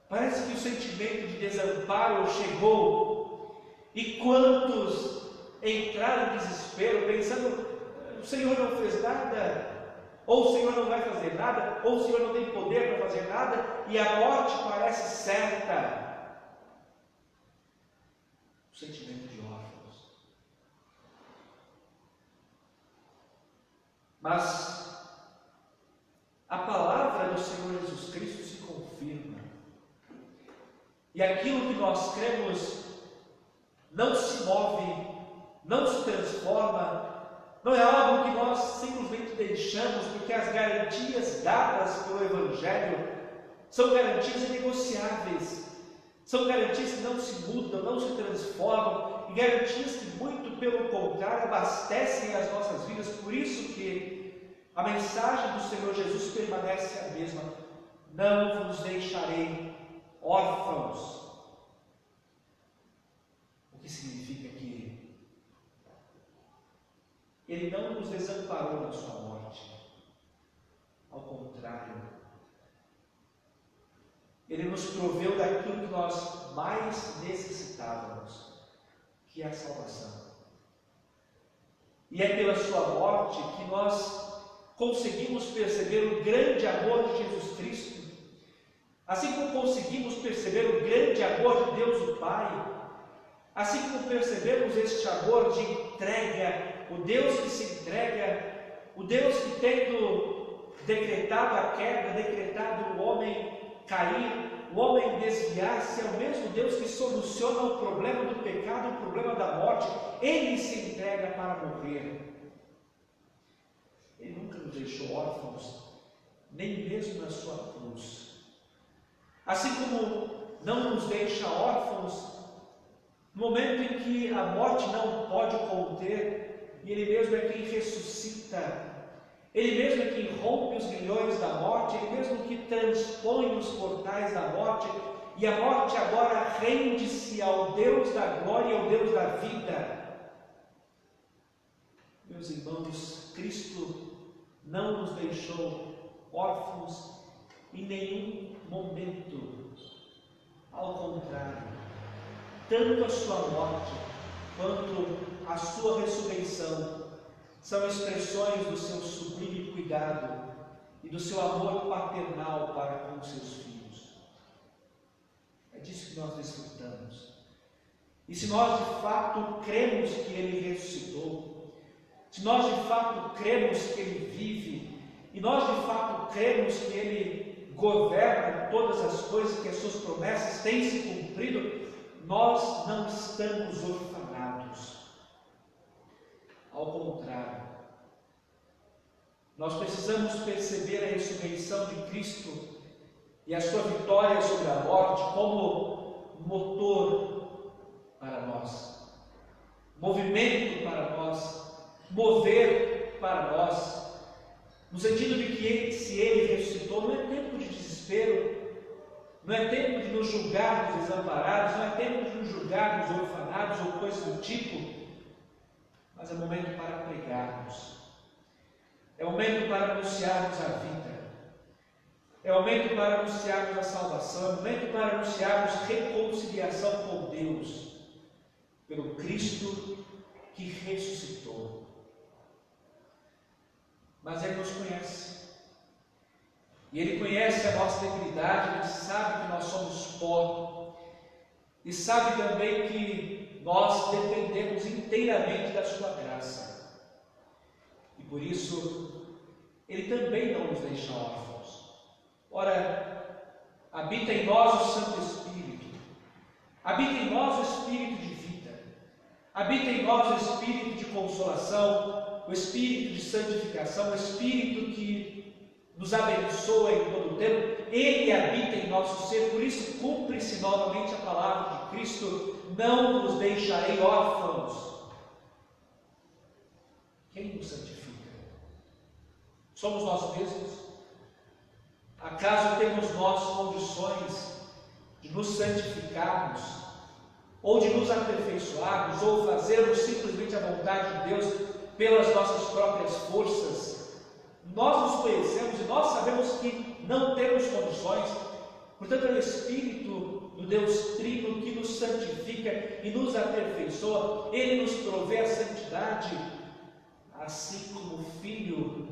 Parece que o sentimento de desamparo chegou. E quantos entraram em desespero, pensando: o Senhor não fez nada, ou o Senhor não vai fazer nada, ou o Senhor não tem poder para fazer nada, e a morte parece certa. O sentimento de órfãos. Mas a palavra do Senhor Jesus Cristo se confirma. E aquilo que nós cremos não se move, não se transforma, não é algo que nós simplesmente deixamos, porque as garantias dadas pelo Evangelho são garantias inegociáveis, são garantias que não se mudam, não se transformam, e garantias que, muito pelo contrário, abastecem as nossas vidas. Por isso que a mensagem do Senhor Jesus permanece a mesma: não vos deixarei órfãos. O que significa que Ele não nos desamparou na sua morte. Ao contrário, Ele nos proveu daquilo que nós mais necessitávamos, que é a salvação. E é pela sua morte que nós conseguimos perceber o grande amor de Jesus Cristo, assim como conseguimos perceber o grande amor de Deus o Pai, assim como percebemos este amor de entrega, o Deus que se entrega, o Deus que, tendo decretado a queda, decretado o homem cair, o homem desviar-se, é o mesmo Deus que soluciona o problema do pecado, o problema da morte. Ele se entrega para morrer. deixou órfãos, nem mesmo na sua cruz. Assim como não nos deixa órfãos no momento em que a morte não pode conter, e Ele mesmo é quem ressuscita, Ele mesmo é quem rompe os grilhões da morte, Ele mesmo que transpõe os portais da morte, e a morte agora rende-se ao Deus da glória e ao Deus da vida. Meus irmãos, Cristo não nos deixou órfãos em nenhum momento. Ao contrário, tanto a sua morte quanto a sua ressurreição são expressões do seu sublime cuidado e do seu amor paternal para com os seus filhos. É disso que nós desfrutamos. E se nós de fato cremos que Ele ressuscitou, se nós de fato cremos que Ele vive, e nós de fato cremos que Ele governa todas as coisas, que as suas promessas têm se cumprido, nós não estamos orfanados. Ao contrário, nós precisamos perceber a ressurreição de Cristo e a sua vitória sobre a morte como motor para nós, movimento para nós, mover para nós, no sentido de que se Ele ressuscitou, não é tempo de desespero, não é tempo de nos julgarmos desamparados, não é tempo de nos julgarmos orfanados ou coisa do tipo, mas é momento para pregarmos, é momento para anunciarmos a vida, é momento para anunciarmos a salvação, é momento para anunciarmos reconciliação com Deus, pelo Cristo que ressuscitou. Mas Ele nos conhece, e Ele conhece a nossa debilidade, Ele sabe que nós somos pó, e sabe também que nós dependemos inteiramente da sua graça, e por isso Ele também não nos deixa órfãos. Ora, habita em nós o Santo Espírito, habita em nós o Espírito de vida, habita em nós o Espírito de consolação, o Espírito de santificação, o Espírito que nos abençoa em todo o tempo. Ele habita em nosso ser, por isso cumpre-se novamente a palavra de Cristo: não nos deixarei órfãos. Quem nos santifica? Somos nós mesmos? Acaso temos nós condições de nos santificarmos, ou de nos aperfeiçoarmos, ou fazermos simplesmente a vontade de Deus pelas nossas próprias forças? Nós nos conhecemos e nós sabemos que não temos condições. Portanto, é o Espírito do Deus Trino que nos santifica e nos aperfeiçoa. Ele nos provê a santidade, assim como o Filho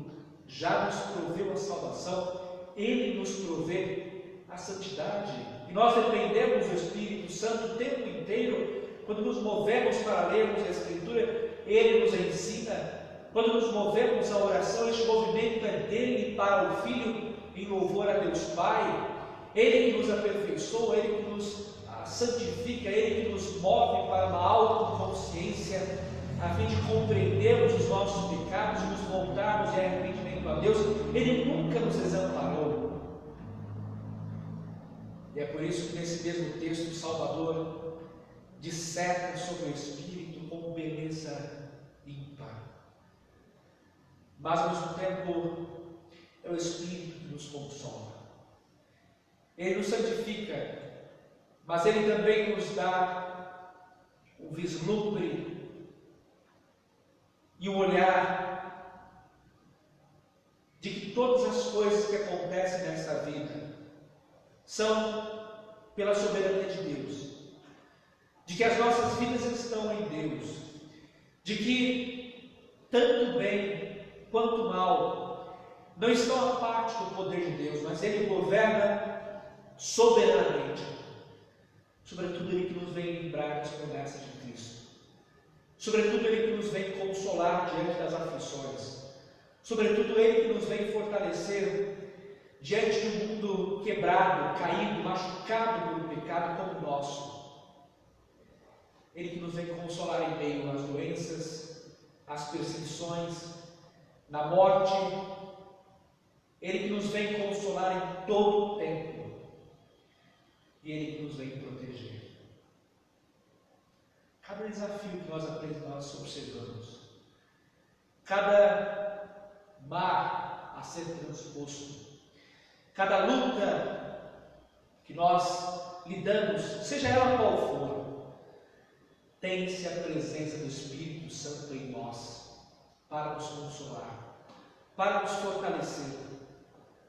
já nos proveu a salvação, Ele nos provê a santidade. E nós dependemos do Espírito Santo o tempo inteiro. Quando nos movemos para lermos a Escritura, Ele nos ensina. Quando nos movemos à oração, este movimento é dele para o Filho, em louvor a Deus Pai. Ele que nos aperfeiçoa, Ele que nos santifica, Ele que nos move para uma autoconsciência, a fim de compreendermos os nossos pecados e nos voltarmos em arrependimento a Deus. Ele nunca nos desamparou. E é por isso que nesse mesmo texto o Salvador disserta sobre o Espírito com beleza ímpar. Mas ao mesmo tempo é o Espírito que nos consola. Ele nos santifica, mas Ele também nos dá um vislumbre e um olhar de que todas as coisas que acontecem nesta vida são pela soberania de Deus, de que as nossas vidas estão em Deus, de que tanto bem quanto mal não estão à parte do poder de Deus, mas Ele governa soberanamente. Sobretudo Ele que nos vem lembrar das promessas de Cristo, sobretudo Ele que nos vem consolar diante das aflições, sobretudo Ele que nos vem fortalecer diante de um mundo quebrado, caído, machucado pelo pecado como o nosso. Ele que nos vem consolar em meio às doenças, às perseguições, na morte Ele que nos vem consolar em todo o tempo, e Ele que nos vem proteger. Cada desafio que nós observamos, cada mar a ser transposto, cada luta que nós lidamos, seja ela qual for, tem-se a presença do Espírito Santo em nós, para nos consolar, para nos fortalecer.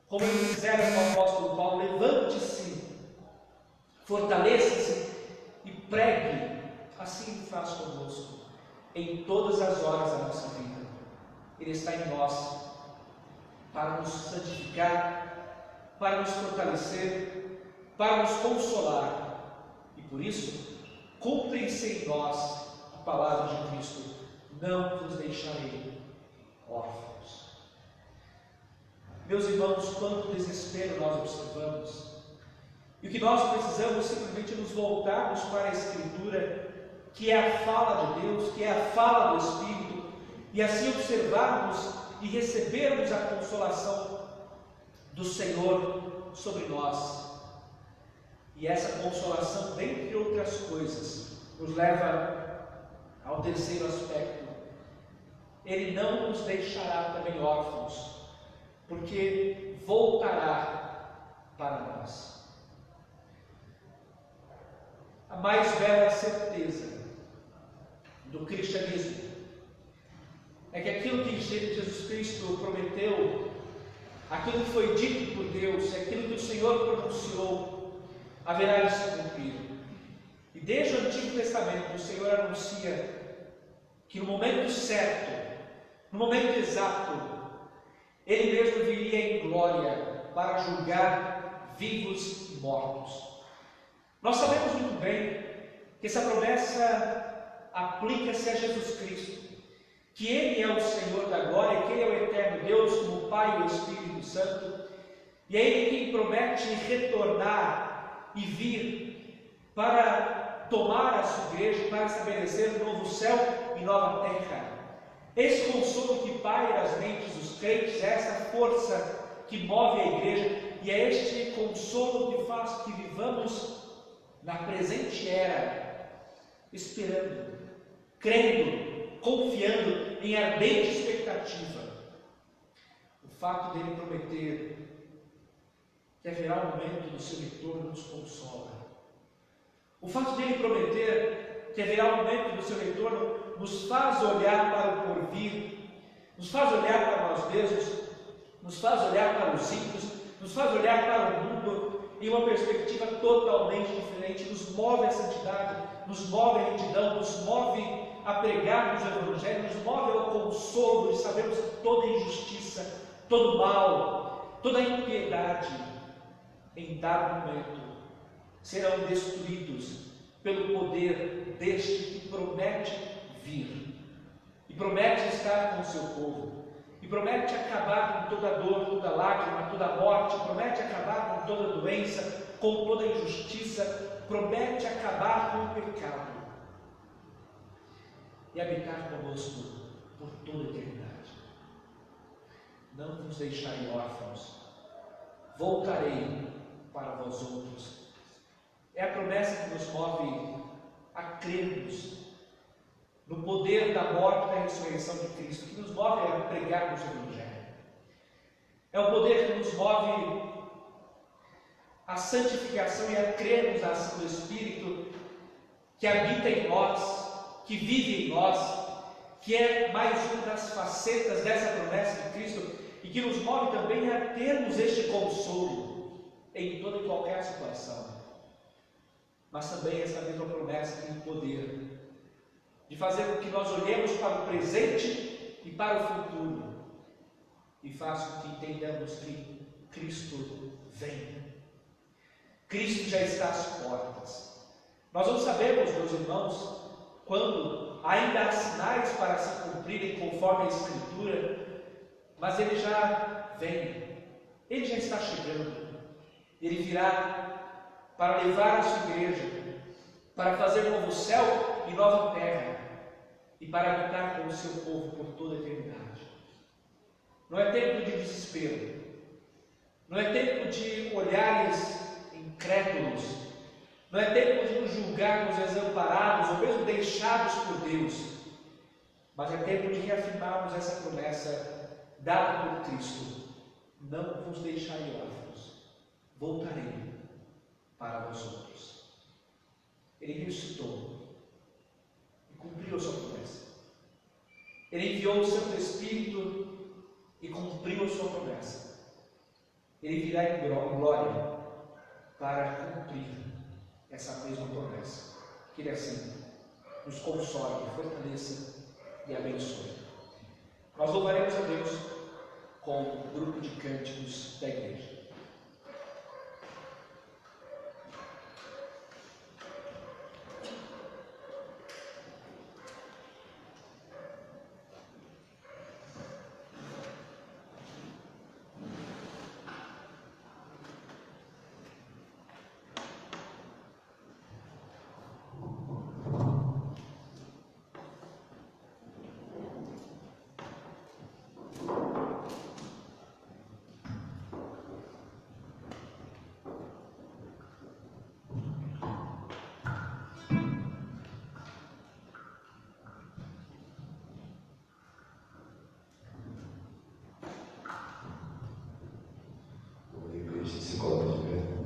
Como ele dizia com o apóstolo Paulo: levante-se, fortaleça-se e pregue. Assim ele faz conosco, em todas as horas da nossa vida. Ele está em nós, para nos santificar, para nos fortalecer, para nos consolar. E por isso, cumpre-se em nós a palavra de Cristo: não vos deixarei órfãos. Meus irmãos, quanto desespero nós observamos, e o que nós precisamos simplesmente nos voltarmos para a Escritura, que é a fala de Deus, que é a fala do Espírito, e assim observarmos e recebermos a consolação do Senhor sobre nós. E essa consolação, dentre outras coisas, nos leva ao terceiro aspecto: Ele não nos deixará também órfãos, porque voltará para nós. A mais bela certeza do cristianismo é que aquilo que Jesus Cristo prometeu, aquilo que foi dito por Deus, aquilo que o Senhor pronunciou, haverá de se cumprir. E desde o Antigo Testamento o Senhor anuncia que no momento certo, no momento exato, Ele mesmo viria em glória para julgar vivos e mortos. Nós sabemos muito bem que essa promessa aplica-se a Jesus Cristo, que Ele é o Senhor da glória, que Ele é o eterno Deus, como o Pai e o Espírito Santo, e é Ele quem promete retornar e vir para tomar a sua igreja, para estabelecer um novo céu e nova terra. Esse consolo que paira as mentes dos crentes, é essa força que move a igreja, e é este consolo que faz que vivamos na presente era, esperando, crendo, confiando em ardente expectativa. O fato dele prometer que haverá um momento do seu retorno nos consola. O fato dele prometer que haverá um momento do seu retorno nos faz olhar para o porvir, nos faz olhar para nós mesmos, nos faz olhar para os ímpios, nos faz olhar para o mundo em uma perspectiva totalmente diferente, nos move à santidade, nos move à retidão, nos move a pregar o Evangelho, nos move ao consolo de sabermos que toda injustiça, todo mal, toda impiedade, em dado momento, serão destruídos pelo poder deste que promete vir, e promete estar com o seu povo, e promete acabar com toda dor, toda lágrima, toda morte, promete acabar com toda doença, com toda injustiça, promete acabar com o pecado e habitar conosco por toda a eternidade. Não vos deixarei órfãos, voltarei para vós outros. É a promessa que nos move a crermos no poder da morte e da ressurreição de Cristo, que nos move a pregarmos o Evangelho. É o poder que nos move à santificação e a crermos na ação do Espírito que habita em nós, que vive em nós, que é mais uma das facetas dessa promessa de Cristo e que nos move também a termos este consolo em toda e qualquer situação. Mas também essa mesma promessa tem o poder de fazer com que nós olhemos para o presente e para o futuro, e faz com que entendamos que Cristo vem. Cristo já está às portas. Nós não sabemos, meus irmãos, quando ainda há sinais para se cumprirem conforme a Escritura, mas Ele já vem, Ele já está chegando, Ele virá para levar a sua igreja, para fazer novo céu e nova terra, e para habitar com o seu povo por toda a eternidade. Não é tempo de desespero, Não é tempo de olhares incrédulos. Não é tempo de nos julgarmos desamparados ou mesmo deixados por Deus. Mas é tempo de reafirmarmos essa promessa dada por Cristo: não vos deixarei órfãos, voltarei para vós outros. Ele ressuscitou e cumpriu a sua promessa. Ele enviou o Santo Espírito e cumpriu a sua promessa. Ele virá em glória para cumprir essa mesma promessa. Que Ele assim nos console, fortaleça e abençoe. Nós louvaremos a Deus com o grupo de cânticos da igreja. Se coloca de pé.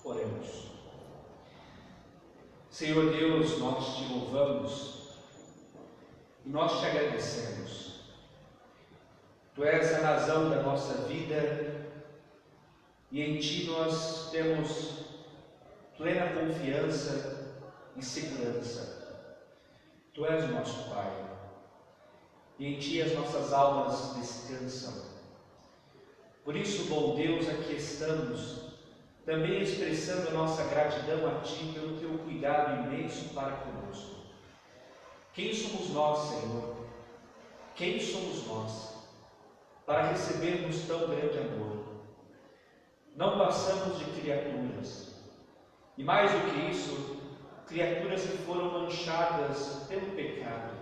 Oremos. Senhor Deus, nós te louvamos e nós te agradecemos. Tu és a razão da nossa vida e em ti nós temos plena confiança e segurança. Tu és o nosso Pai e em ti as nossas almas descansam. Por isso, bom Deus, aqui estamos, também expressando a nossa gratidão a Ti pelo Teu cuidado imenso para conosco. Quem somos nós, Senhor? Quem somos nós para recebermos tão grande amor? Não passamos de criaturas, e mais do que isso, criaturas que foram manchadas pelo pecado.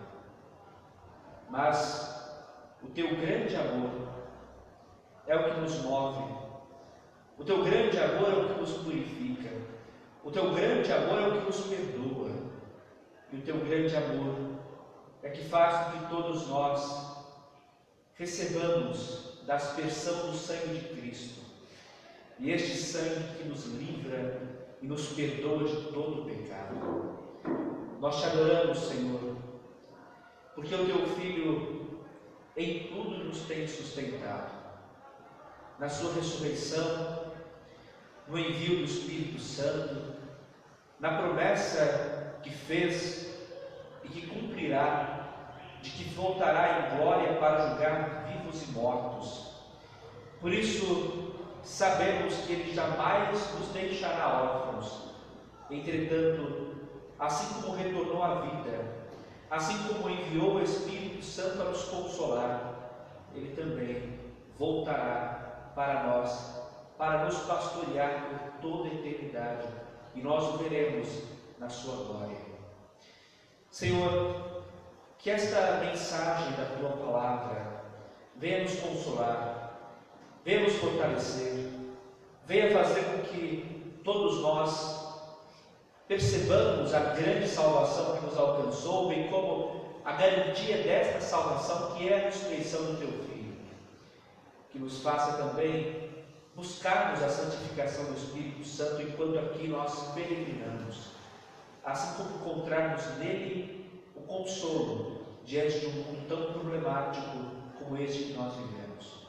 Mas o Teu grande amor é o que nos move. O Teu grande amor é o que nos purifica. O Teu grande amor é o que nos perdoa. E o Teu grande amor é que faz com que todos nós recebamos da aspersão do sangue de Cristo. E este sangue que nos livra e nos perdoa de todo o pecado. Nós te adoramos, Senhor, porque o Teu Filho em tudo nos tem sustentado. Na sua ressurreição, no envio do Espírito Santo, na promessa que fez e que cumprirá, de que voltará em glória para julgar vivos e mortos. Por isso, sabemos que Ele jamais nos deixará órfãos. Entretanto, assim como retornou à vida, assim como enviou o Espírito Santo a nos consolar, Ele também voltará para nós, para nos pastorear por toda a eternidade, e nós o veremos na sua glória. Senhor, que esta mensagem da Tua Palavra venha nos consolar, venha nos fortalecer, venha fazer com que todos nós percebamos a grande salvação que nos alcançou, bem como a garantia desta salvação que é a ressurreição do Teu Filho. Que nos faça também buscarmos a santificação do Espírito Santo enquanto aqui nós peregrinamos, assim como encontrarmos nele o consolo diante de um mundo tão problemático como este que nós vivemos.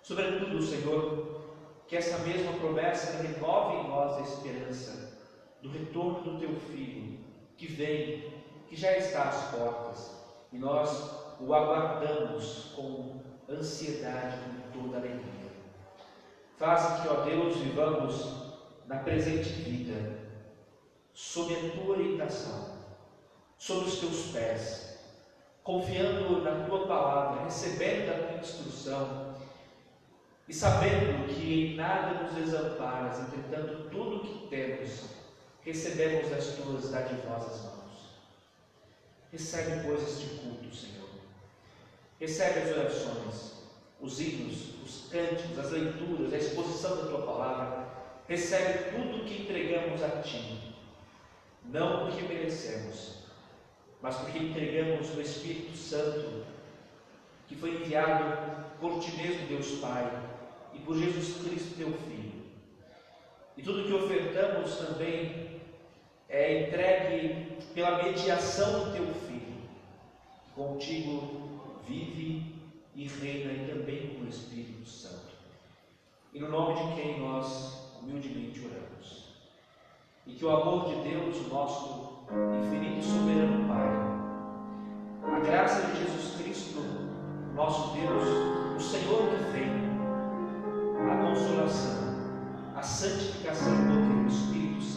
Sobretudo, Senhor, que essa mesma promessa renove em nós a esperança do retorno do Teu Filho, que vem, que já está às portas, e nós o aguardamos com ansiedade, com toda alegria. Faça que, ó Deus, vivamos na presente vida, sob a Tua orientação, sob os Teus pés, confiando na Tua Palavra, recebendo a Tua instrução e sabendo que em nada nos desamparas, entretanto, tudo o que temos, recebemos das Tuas dadivosas mãos. Recebe coisas de culto, Senhor. Recebe as orações, os hinos, os cânticos, as leituras, a exposição da Tua Palavra. Recebe tudo o que entregamos a Ti, não porque merecemos, mas porque entregamos o Espírito Santo, que foi enviado por Ti mesmo, Deus Pai, e por Jesus Cristo, Teu Filho. E tudo o que ofertamos também é entregue pela mediação do Teu Filho, que contigo vive e reina, e também com o Espírito Santo. E no nome de quem nós humildemente oramos. e que o amor de Deus, o nosso infinito e soberano Pai, a graça de Jesus Cristo, nosso Deus, o Senhor que vem, a consolação, a santificação do Espírito Santo,